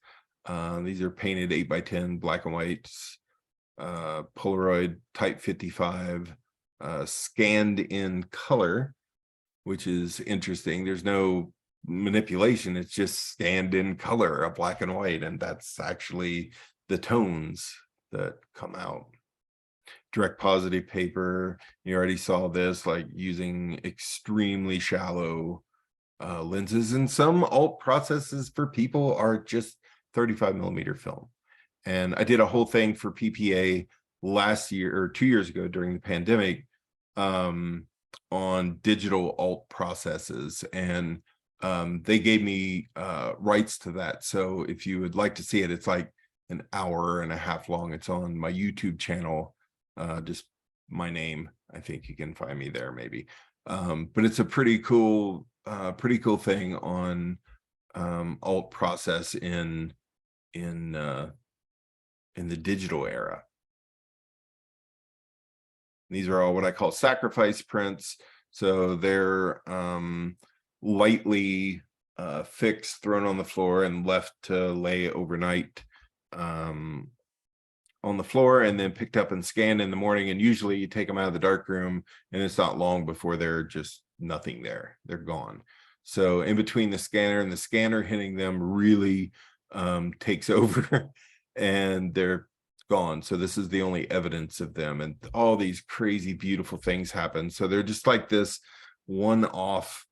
These are painted 8x10 black and whites, Polaroid Type 55, scanned in color, which is interesting. There's no manipulation, it's just scanned in color, a black and white, and that's actually the tones that come out. Direct positive paper, you already saw this, like using extremely shallow lenses, and some alt processes for people are just 35mm film. And I did a whole thing for PPA last year or 2 years ago during the pandemic on digital alt processes, and they gave me rights to that. So if you would like to see it, it's like an hour and a half long. It's on my YouTube channel, just my name. I think you can find me there maybe. But it's a pretty cool thing on alt process in the digital era. These are all what I call sacrifice prints. So they're lightly fixed, thrown on the floor, and left to lay overnight on the floor, and then picked up and scanned in the morning. And usually you take them out of the dark room, and it's not long before they're just nothing there. They're gone. So in between the scanner and the scanner hitting them really takes over and they're gone. So this is the only evidence of them, and all these crazy beautiful things happen. So they're just like this one-off,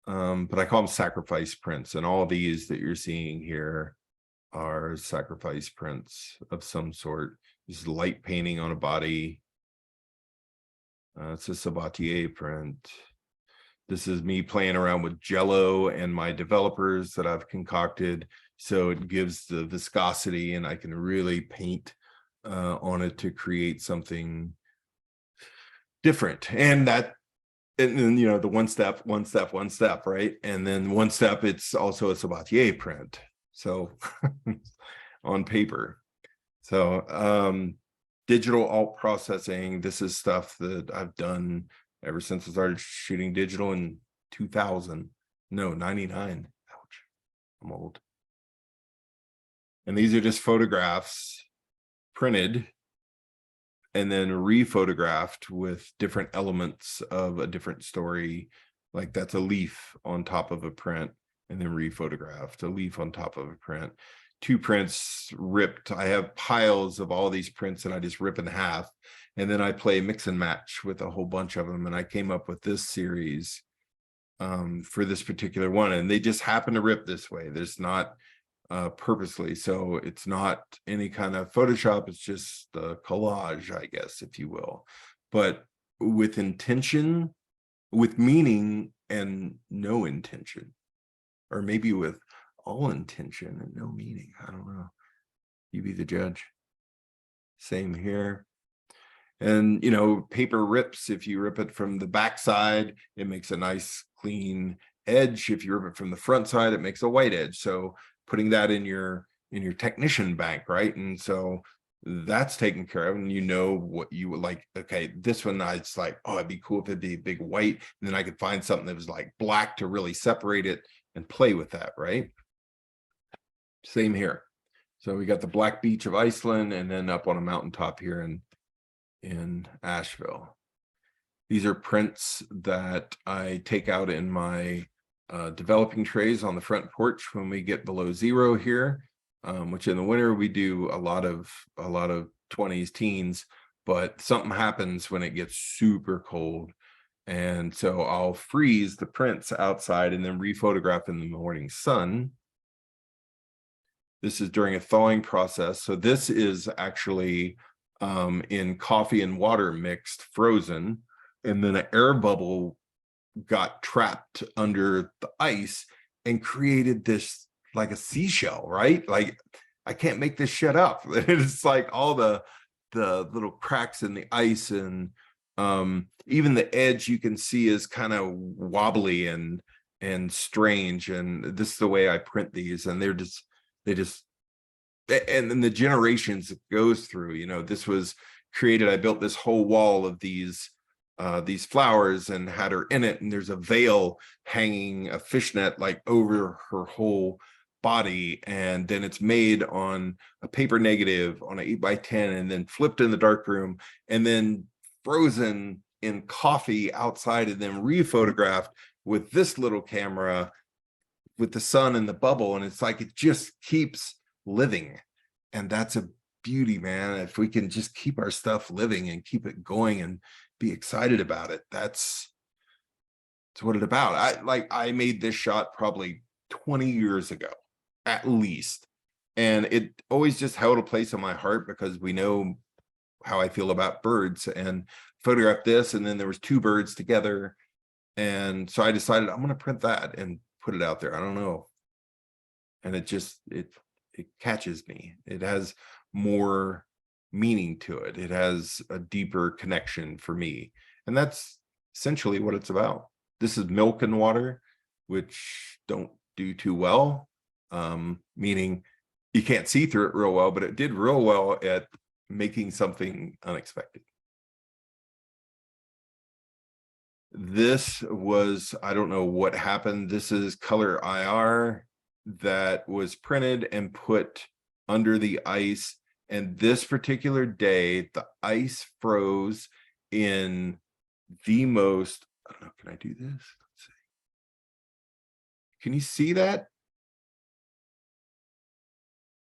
but I call them sacrifice prints, and all these that you're seeing here are sacrifice prints of some sort. This is light painting on a body. It's a Sabatier print. This is me playing around with Jello and my developers that I've concocted, so it gives the viscosity, and I can really paint on it to create something different. And then the one step, right? And then one step, it's also a Sabatier print, so on paper. So digital alt processing, this is stuff that I've done ever since I started shooting digital in 99. Ouch, I'm old. And these are just photographs printed and then rephotographed with different elements of a different story. Like that's a leaf on top of a print, and then rephotographed, a leaf on top of a print. 2 prints ripped. I have piles of all these prints, and I just rip in half, and then I play mix and match with a whole bunch of them. And I came up with this series for this particular one, and they just happen to rip this way. There's not purposely, so it's not any kind of Photoshop. It's just a collage, I guess, if you will, but with intention, with meaning, and no intention, or maybe with all intention and no meaning. I don't know. You be the judge. Same here. And paper rips. If you rip it from the backside, it makes a nice clean edge. If you're from the front side, it makes a white edge. So putting that in your technician bank, right? And so that's taken care of, and you know what you would like. Okay, this one, it's like, oh, it'd be cool if it'd be big white, and then I could find something that was like black to really separate it and play with that, right? Same here. So we got the Black Beach of Iceland, and then up on a mountaintop here in Asheville. These are prints that I take out in my developing trays on the front porch when we get below zero here. Which in the winter we do a lot of 20s, teens, but something happens when it gets super cold. And so I'll freeze the prints outside and then rephotograph in the morning sun. This is during a thawing process. So this is actually in coffee and water mixed, frozen, and then an air bubble got trapped under the ice and created this like a seashell, right? Like, I can't make this shit up. It's like all the little cracks in the ice, and even the edge you can see is kind of wobbly and strange. And this is the way I print these, and and then the generations it goes through. You know, this was created. I built this whole wall of these flowers and had her in it, and there's a veil hanging, a fishnet like over her whole body, and then it's made on a paper negative on an 8x10 and then flipped in the darkroom and then frozen in coffee outside and then rephotographed with this little camera with the sun and the bubble. And it's like it just keeps living, and that's a beauty, man. If we can just keep our stuff living and keep it going and be excited about it, that's what it's about. I made this shot probably 20 years ago at least, and it always just held a place in my heart because we know how I feel about birds, and photographed this, and then there was two birds together, and so I decided I'm going to print that and put it out there. I don't know, and it catches me. It has more meaning to it. It has a deeper connection for me, and that's essentially what it's about. This is milk and water, which don't do too well, meaning you can't see through it real well, but it did real well at making something unexpected. This was, I don't know what happened. This is color IR that was printed and put under the ice. And this particular day, the ice froze in the most, I don't know, can I do this? Let's see. Can you see that?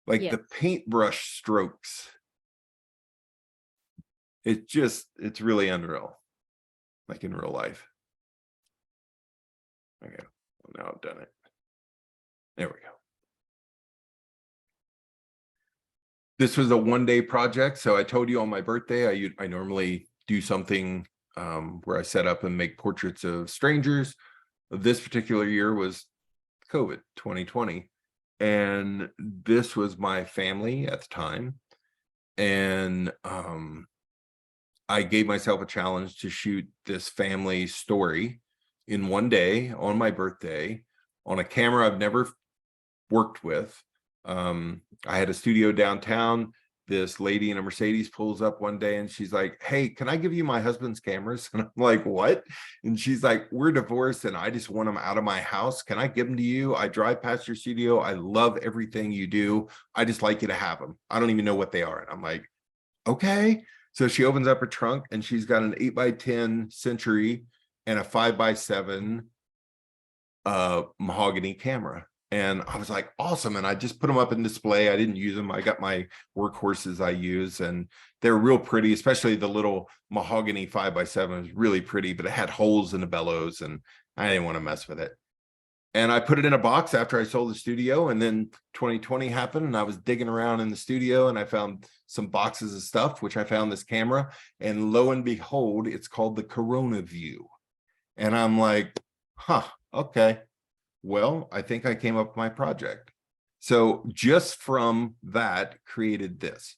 Like Yes. the paintbrush strokes. It's really unreal, like in real life. Okay, well, now I've done it. There we go. This was a one-day project. So I told you on my birthday, I normally do something where I set up and make portraits of strangers. This particular year was COVID 2020. And this was my family at the time. And I gave myself a challenge to shoot this family story in one day on my birthday on a camera I've never worked with. I had a studio downtown. This lady in a Mercedes pulls up one day and she's like, "Hey, can I give you my husband's cameras?" And I'm like, "What?" And she's like, "We're divorced and I just want them out of my house. Can I give them to you? I drive past your studio. I love everything you do. I just like you to have them. I don't even know what they are." And I'm like, "Okay." So she opens up her trunk and she's got an 8x10 Century and a 5x7 mahogany camera. And I was like, awesome. And I just put them up in display. I didn't use them. I got my workhorses I use, and they're real pretty, especially the little mahogany 5x7 was really pretty, but it had holes in the bellows and I didn't want to mess with it. And I put it in a box after I sold the studio, and then 2020 happened and I was digging around in the studio and I found some boxes of stuff, which I found this camera, and lo and behold, it's called the Corona View. And I'm like, huh, okay. Well, I think I came up with my project. So just from that created this,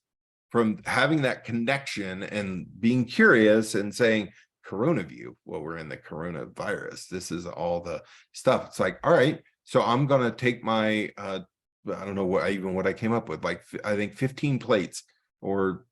from having that connection and being curious and saying, Corona view. Well, we're in the coronavirus. This is all the stuff. It's like, all right, so I'm gonna take my I don't know what I came up with, like I think 15 plates or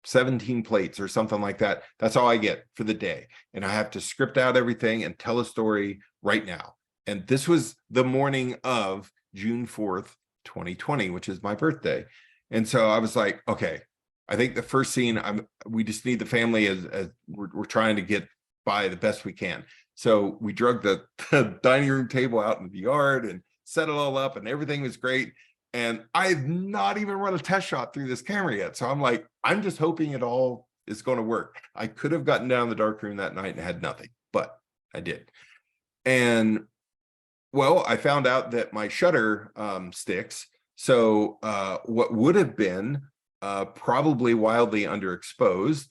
17 plates or something like that. That's all I get for the day. And I have to script out everything and tell a story right now. And this was the morning of June 4th, 2020, which is my birthday. And so I was like, okay, I think the first scene, we just need the family as we're trying to get by the best we can. So we drug the dining room table out in the yard and set it all up, and everything was great. And I've not even run a test shot through this camera yet. So I'm like, I'm just hoping it all is going to work. I could have gotten down the dark room that night and had nothing, but I did. And well, I found out that my shutter sticks. So what would have been probably wildly underexposed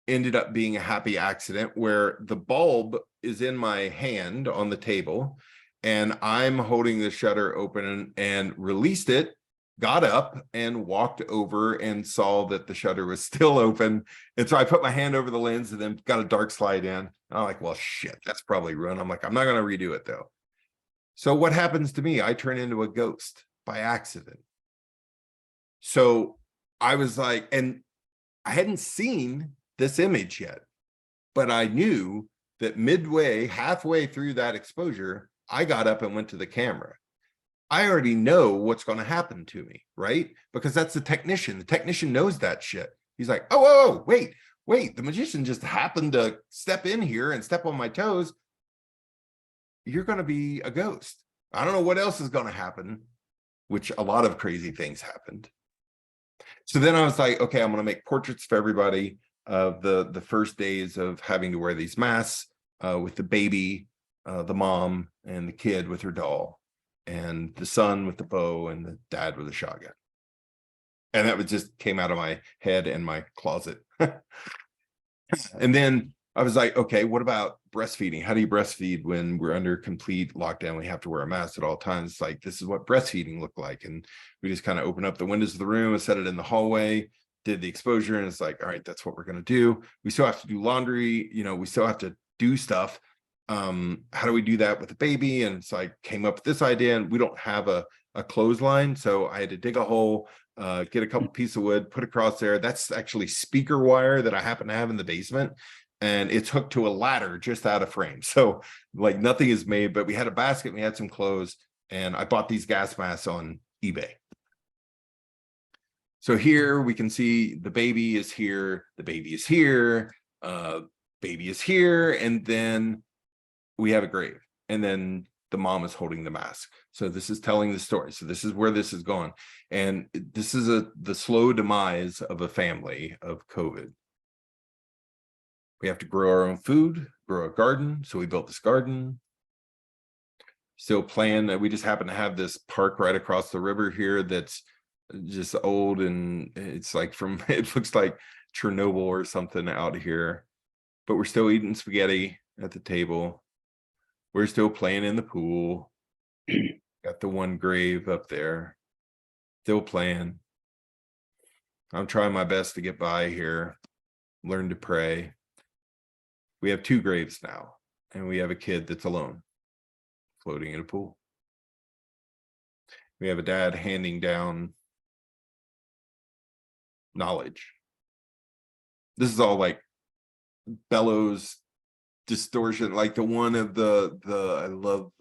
ended up being a happy accident, where the bulb is in my hand on the table and I'm holding the shutter open and released it, got up and walked over and saw that the shutter was still open. And so I put my hand over the lens and then got a dark slide in. And I'm like, well, shit, that's probably ruined. I'm like, I'm not going to redo it though. So what happens to me? I turn into a ghost by accident. So I was like, and I hadn't seen this image yet, but I knew that halfway through that exposure, I got up and went to the camera. I already know what's going to happen to me, right? Because that's the technician. The technician knows that shit. He's like, oh, whoa, wait, the magician just happened to step in here and step on my toes. You're going to be a ghost. I don't know what else is going to happen, which a lot of crazy things happened. So then I was like, okay, I'm going to make portraits of everybody of the first days of having to wear these masks, with the baby, the mom, and the kid with her doll, and the son with the bow, and the dad with a shotgun. And that was just came out of my head and my closet. And then I was like, okay, what about breastfeeding? How do you breastfeed when we're under complete lockdown? We have to wear a mask at all times. It's like, this is what breastfeeding looked like. And we just kind of opened up the windows of the room and set it in the hallway, did the exposure, and it's like, all right, that's what we're going to do. We still have to do laundry. We still have to do stuff. How do we do that with the baby? And it's like, came up with this idea, and we don't have a clothesline. So I had to dig a hole, get a couple pieces of wood, put across there. That's actually speaker wire that I happen to have in the basement. And it's hooked to a ladder just out of frame. So like nothing is made, but we had a basket, we had some clothes, and I bought these gas masks on eBay. So here we can see the baby is here, the baby is here, baby is here, and then we have a grave, and then the mom is holding the mask. So this is telling the story. So this is where this is going. And this is the slow demise of a family of COVID. We have to grow our own food, grow a garden. So we built this garden. Still plan that we just happen to have this park right across the river here that's just old, and it's like it looks like Chernobyl or something out here. But we're still eating spaghetti at the table. We're still playing in the pool. Got the one grave up there. Still playing. I'm trying my best to get by here. Learn to pray. We have 2 graves now, and we have a kid that's alone, floating in a pool. We have a dad handing down knowledge. This is all like bellows distortion, like the one of the I love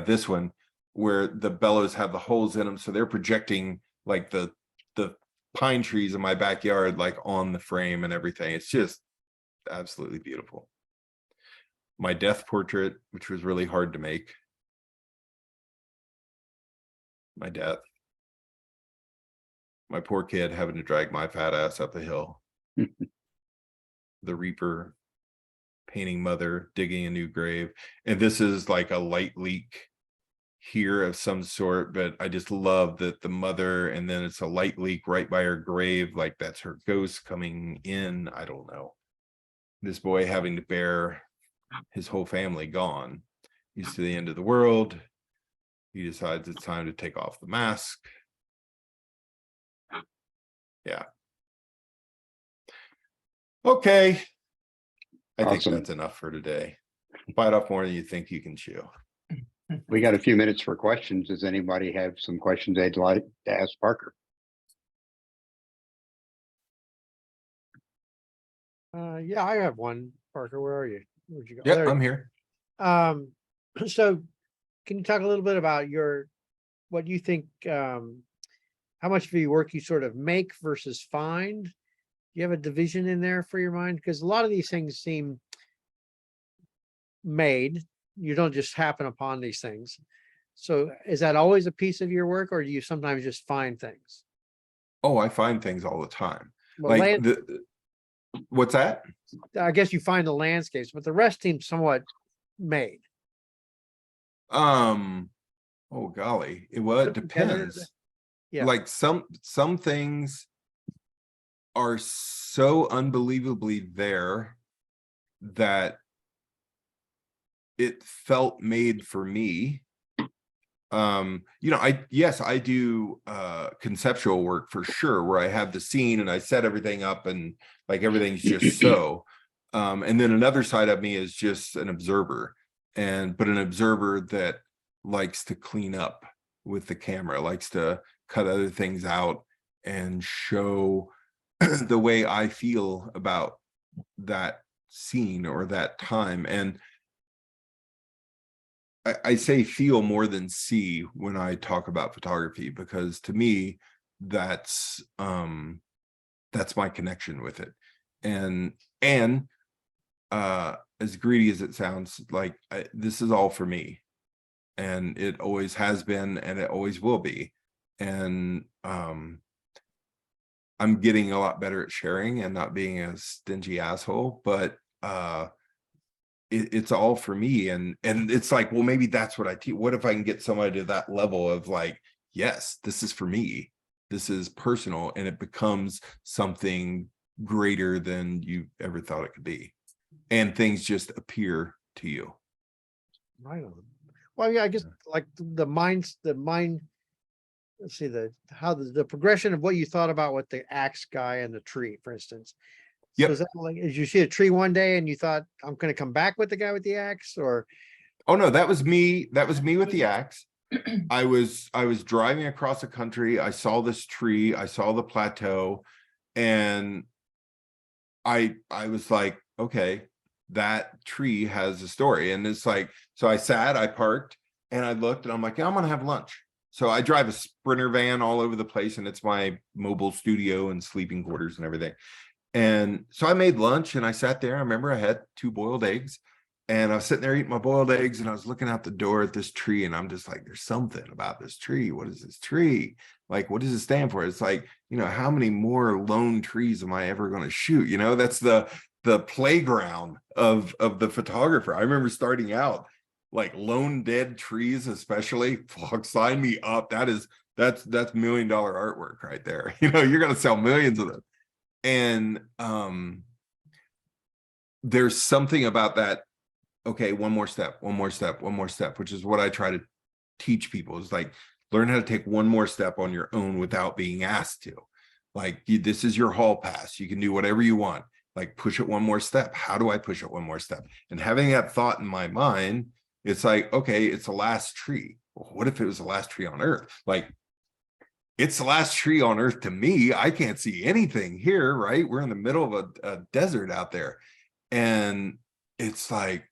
this one where the bellows have the holes in them, so they're projecting like the pine trees in my backyard like on the frame and everything. It's just absolutely beautiful. My death portrait, which was really hard to make. My death. My poor kid having to drag my fat ass up the hill. The Reaper painting mother, digging a new grave. And this is like a light leak here of some sort, but I just love that the mother, and then it's a light leak right by her grave, like that's her ghost coming in. I don't know. This boy having to bear his whole family gone. He's to the end of the world. He decides it's time to take off the mask. Yeah. Okay. I think Awesome. that's enough for today. Bite off more than you think you can chew. We got a few minutes for questions. Does anybody have some questions they'd like to ask Parker? Yeah, I have one. Parker, where are you? Where'd you go? Yep, There you I'm here. So can you talk a little bit about what you think, how much of your work you sort of make versus find? Do you have a division in there for your mind? Because a lot of these things seem made. You don't just happen upon these things. So is that always a piece of your work, or do you sometimes just find things? Oh, I find things all the time. Well, Like what's that? I guess you find the landscapes, but the rest seems somewhat made. Oh golly. Well, it depends. Yeah. Like some things are so unbelievably there that it felt made for me. I do conceptual work for sure, where I have the scene and I set everything up and like everything's just so. And then another side of me is just an observer, but an observer that likes to clean up with the camera, likes to cut other things out and show the way I feel about that scene or that time. And I say feel more than see when I talk about photography, because to me, that's my connection with it. And as greedy as it sounds, like this is all for me, and it always has been, and it always will be. And I'm getting a lot better at sharing and not being a stingy asshole, but it's all for me. And it's like, well, maybe that's what I teach. What if I can get somebody to that level of like, yes, this is for me, this is personal, and it becomes something greater than you ever thought it could be, and things just appear to you. Right on. Well, yeah, I guess like the mind, let's see, the progression of what you thought about with the axe guy and the tree, for instance. Yep. So is that like, as you see a tree one day and you thought, I'm going to come back with the guy with the axe, or? Oh no, that was me. That was me with the axe. I was driving across the country. I saw this tree. I saw the plateau, and I was like, okay, that tree has a story. And it's like, so I parked, and I looked, and I'm like, yeah, I'm gonna have lunch. So I drive a Sprinter van all over the place, and it's my mobile studio and sleeping quarters and everything. And so I made lunch, and I sat there. I remember I had 2 boiled eggs, and I was sitting there eating my boiled eggs, and I was looking out the door at this tree, and I'm just like, there's something about this tree. What is this tree? Like, what does it stand for? It's like, how many more lone trees am I ever going to shoot? That's the playground of the photographer. I remember starting out like lone dead trees, especially. Fuck, sign me up. That's $1 million artwork right there. You're going to sell millions of them. And there's something about that. Okay, one more step, which is what I try to teach people, is like, learn how to take one more step on your own without being asked to. Like, this is your hall pass. You can do whatever you want. Like, push it one more step. How do I push it one more step? And having that thought in my mind, it's like, okay, it's the last tree. Well, what if it was the last tree on earth? Like, it's the last tree on earth to me. I can't see anything here, right? We're in the middle of a desert out there. And it's like,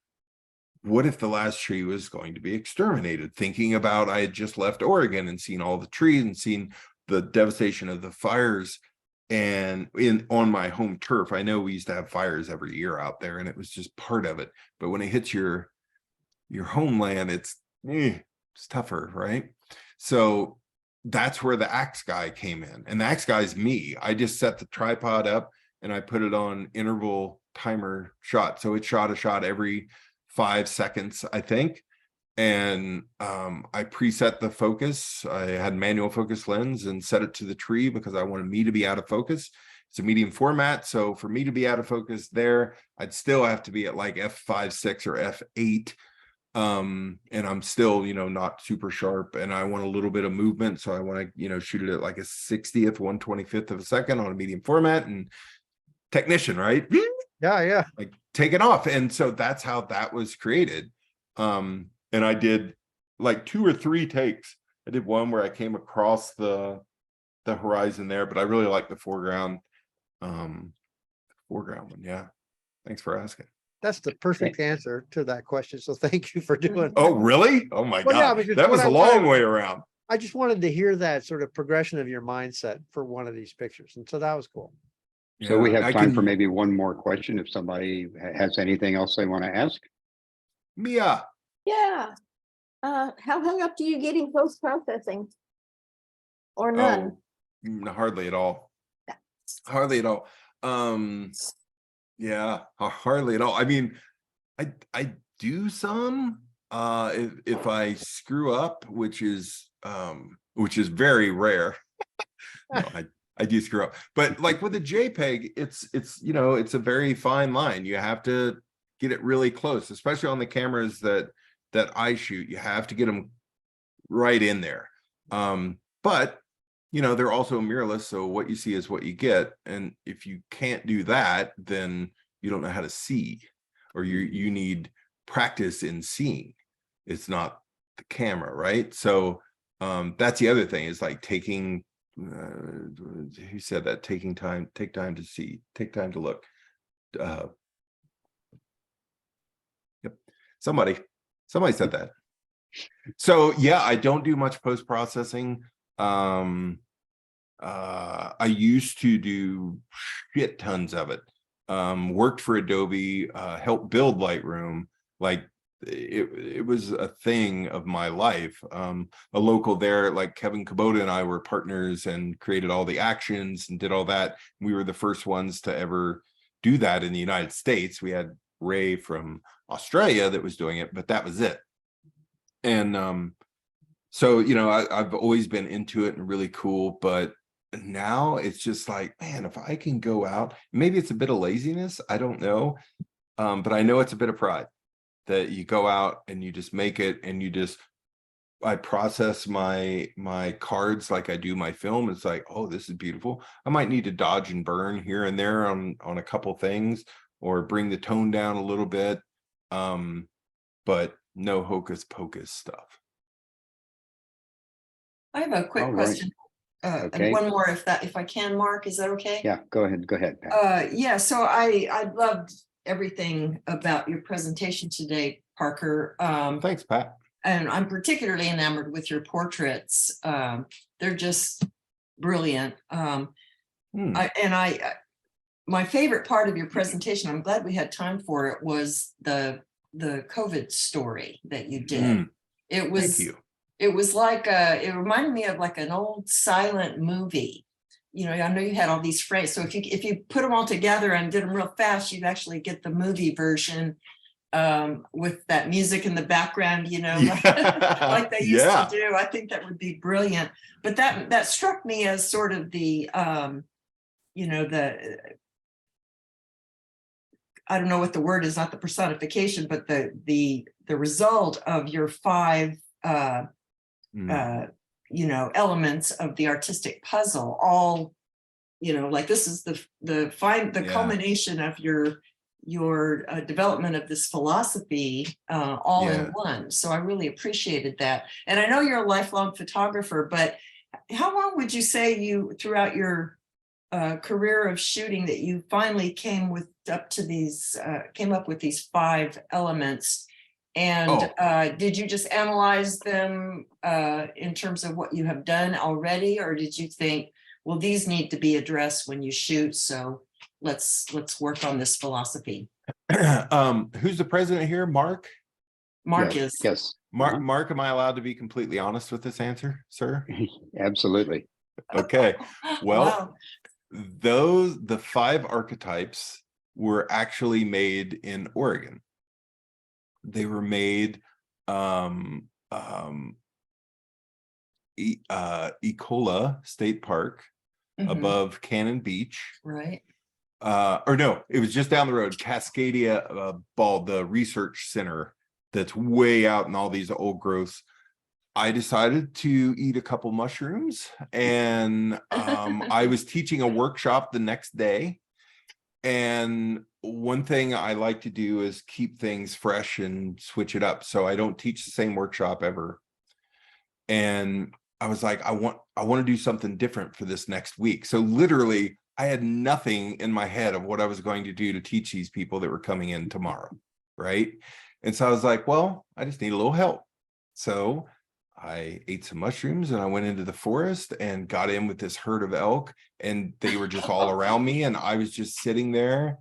what if the last tree was going to be exterminated? Thinking about, I had just left Oregon and seen all the trees and seen the devastation of the fires, and on my home turf. I know we used to have fires every year out there, and it was just part of it. But when it hits your homeland, it's tougher, right? So that's where the axe guy came in. And the axe guy is me. I just set the tripod up and I put it on interval timer shot. So it shot a shot every 5 seconds, I think. And I preset the focus. I had manual focus lens and set it to the tree because I wanted me to be out of focus. It's a medium format. So for me to be out of focus there, I'd still have to be at like f5.6 or f8. And I'm still, not super sharp, and I want a little bit of movement. So I want to, shoot it at like a 60th, 125th of a second on a medium format. And technician, right? Yeah. Like, taken off. And so that's how that was created. And I did like 2 or 3 takes. I did one where I came across the horizon there, but I really like the foreground one. Yeah. Thanks for asking. That's the perfect answer to that question. So thank you for doing. Oh, really? Oh my Well, yeah, God. because That what was a I'm trying long to- way around. I just wanted to hear that sort of progression of your mindset for one of these pictures. And so that was cool. So we Yeah, have I time for can- maybe one more question if somebody has anything else they want to ask. Mia. Yeah. How hung up do you get in post-processing? Or none? Hardly at all. Hardly at all. Yeah, hardly at all. I mean, I do some if I screw up, which is very rare. No, I do screw up. But like with a JPEG, it's it's a very fine line. You have to get it really close, especially on the cameras that I shoot. You have to get them right in there. But they're also mirrorless, so what you see is what you get. And if you can't do that, then you don't know how to see, or you need practice in seeing. It's not the camera, right? So that's the other thing, is like taking who said that? Take time to see, take time to look. Yep. Somebody said that. So yeah, I don't do much post-processing. I used to do shit tons of it. Worked for Adobe, helped build Lightroom. Like it was a thing of my life. A local there, like Kevin Kubota and I were partners and created all the actions and did all that. We were the first ones to ever do that in the United States. We had Ray from Australia that was doing it, but that was it. And so I've always been into it and really cool, but now it's just like, man, if I can go out, maybe it's a bit of laziness, I don't know, but I know it's a bit of pride that you go out and you just make it, and I process my cards like I do my film. It's like, oh, this is beautiful. I might need to dodge and burn here and there on a couple things, or bring the tone down a little bit, but no hocus pocus stuff. I have a quick All right. question. Okay. And one more if I can, Mark, is that okay? Yeah, go ahead, Pat. Yeah, so I loved everything about your presentation today, Parker. Thanks, Pat. And I'm particularly enamored with your portraits. They're just brilliant. My favorite part of your presentation, I'm glad we had time for it, was the COVID story that you did. It was, Thank you. It was like it reminded me of like an old silent movie. I know you had all these frames, so if you put them all together and did them real fast, you'd actually get the movie version with that music in the background, like they used to do. I think that would be brilliant. But that struck me as sort of the I don't know what the word is, not the personification, but the result of your 5 elements of the artistic puzzle, all like this is the culmination of your development of this philosophy all in one. So I really appreciated that. And I know you're a lifelong photographer, but how long would you say throughout your career of shooting that you finally came up with these 5 elements? And did you just analyze them in terms of what you have done already, or did you think, well, these need to be addressed when you shoot, so let's work on this philosophy? Who's the president here? Mark? Mark Yes, is. yes. Mark, am I allowed to be completely honest with this answer, sir? Absolutely. Okay. Well, Wow. the 5 archetypes were actually made in Oregon. They were made Ecola State Park above Cannon Beach. Right. Or no, it was just down the road, Cascadia Ball, the research center that's way out in all these old growths. I decided to eat a couple mushrooms, and I was teaching a workshop the next day, and one thing I like to do is keep things fresh and switch it up. So I don't teach the same workshop ever. And I was like, I want to do something different for this next week. So literally I had nothing in my head of what I was going to do to teach these people that were coming in tomorrow. Right. And so I was like, well, I just need a little help. So I ate some mushrooms and I went into the forest and got in with this herd of elk, and they were just all around me. And I was just sitting there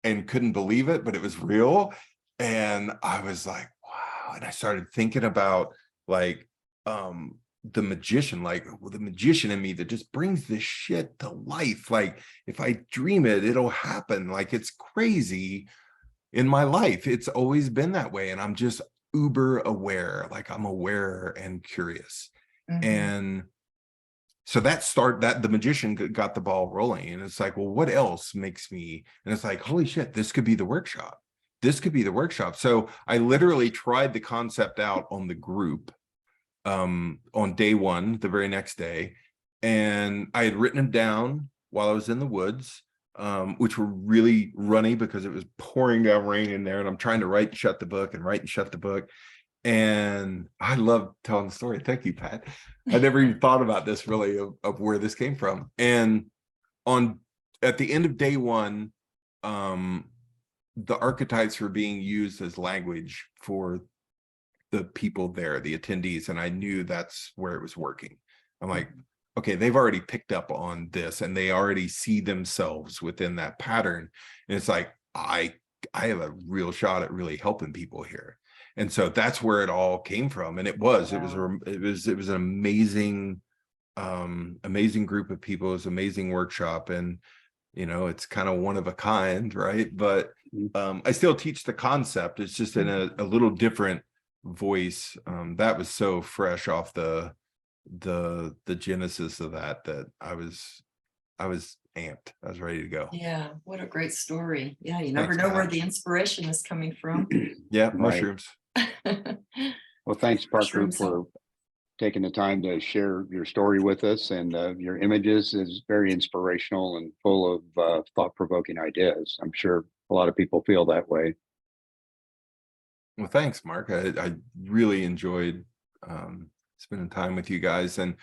and couldn't believe it, but it was real. And I was like, wow. And I started thinking about like, the magician, like the magician in me that just brings this shit to life. Like if I dream it, it'll happen. Like it's crazy in my life. It's always been that way. And I'm just uber aware, like I'm aware and curious. And so that the magician got the ball rolling, and it's like, well, what else makes me, and it's like, holy shit, this could be the workshop. This could be the workshop. So I literally tried the concept out on the group on day one, the very next day. And I had written them down while I was in the woods, which were really runny because it was pouring down rain in there. And I'm trying to write and shut the book and write and shut the book. And I love telling the story. Thank you, Pat. I never even thought about this really of where this came from. And at the end of day one, the archetypes were being used as language for the people there, the attendees. And I knew that's where it was working. I'm like, okay, they've already picked up on this and they already see themselves within that pattern. And it's like, I have a real shot at really helping people here. And so that's where it all came from. And it was an amazing, amazing group of people. It was an amazing workshop. And, you know, it's kind of one of a kind, right? But I still teach the concept. It's just in a little different voice. That was so fresh off the genesis of that I was amped. I was ready to go. Yeah, what a great story. Yeah, you never Thanks, know where Pat. the inspiration is coming from. Yeah, Right. mushrooms. Well, thanks, Parker, Mushrooms. for taking the time to share your story with us, and your images is very inspirational and full of thought-provoking ideas. I'm sure a lot of people feel that way. Well, thanks, Mark. I really enjoyed spending time with you guys. And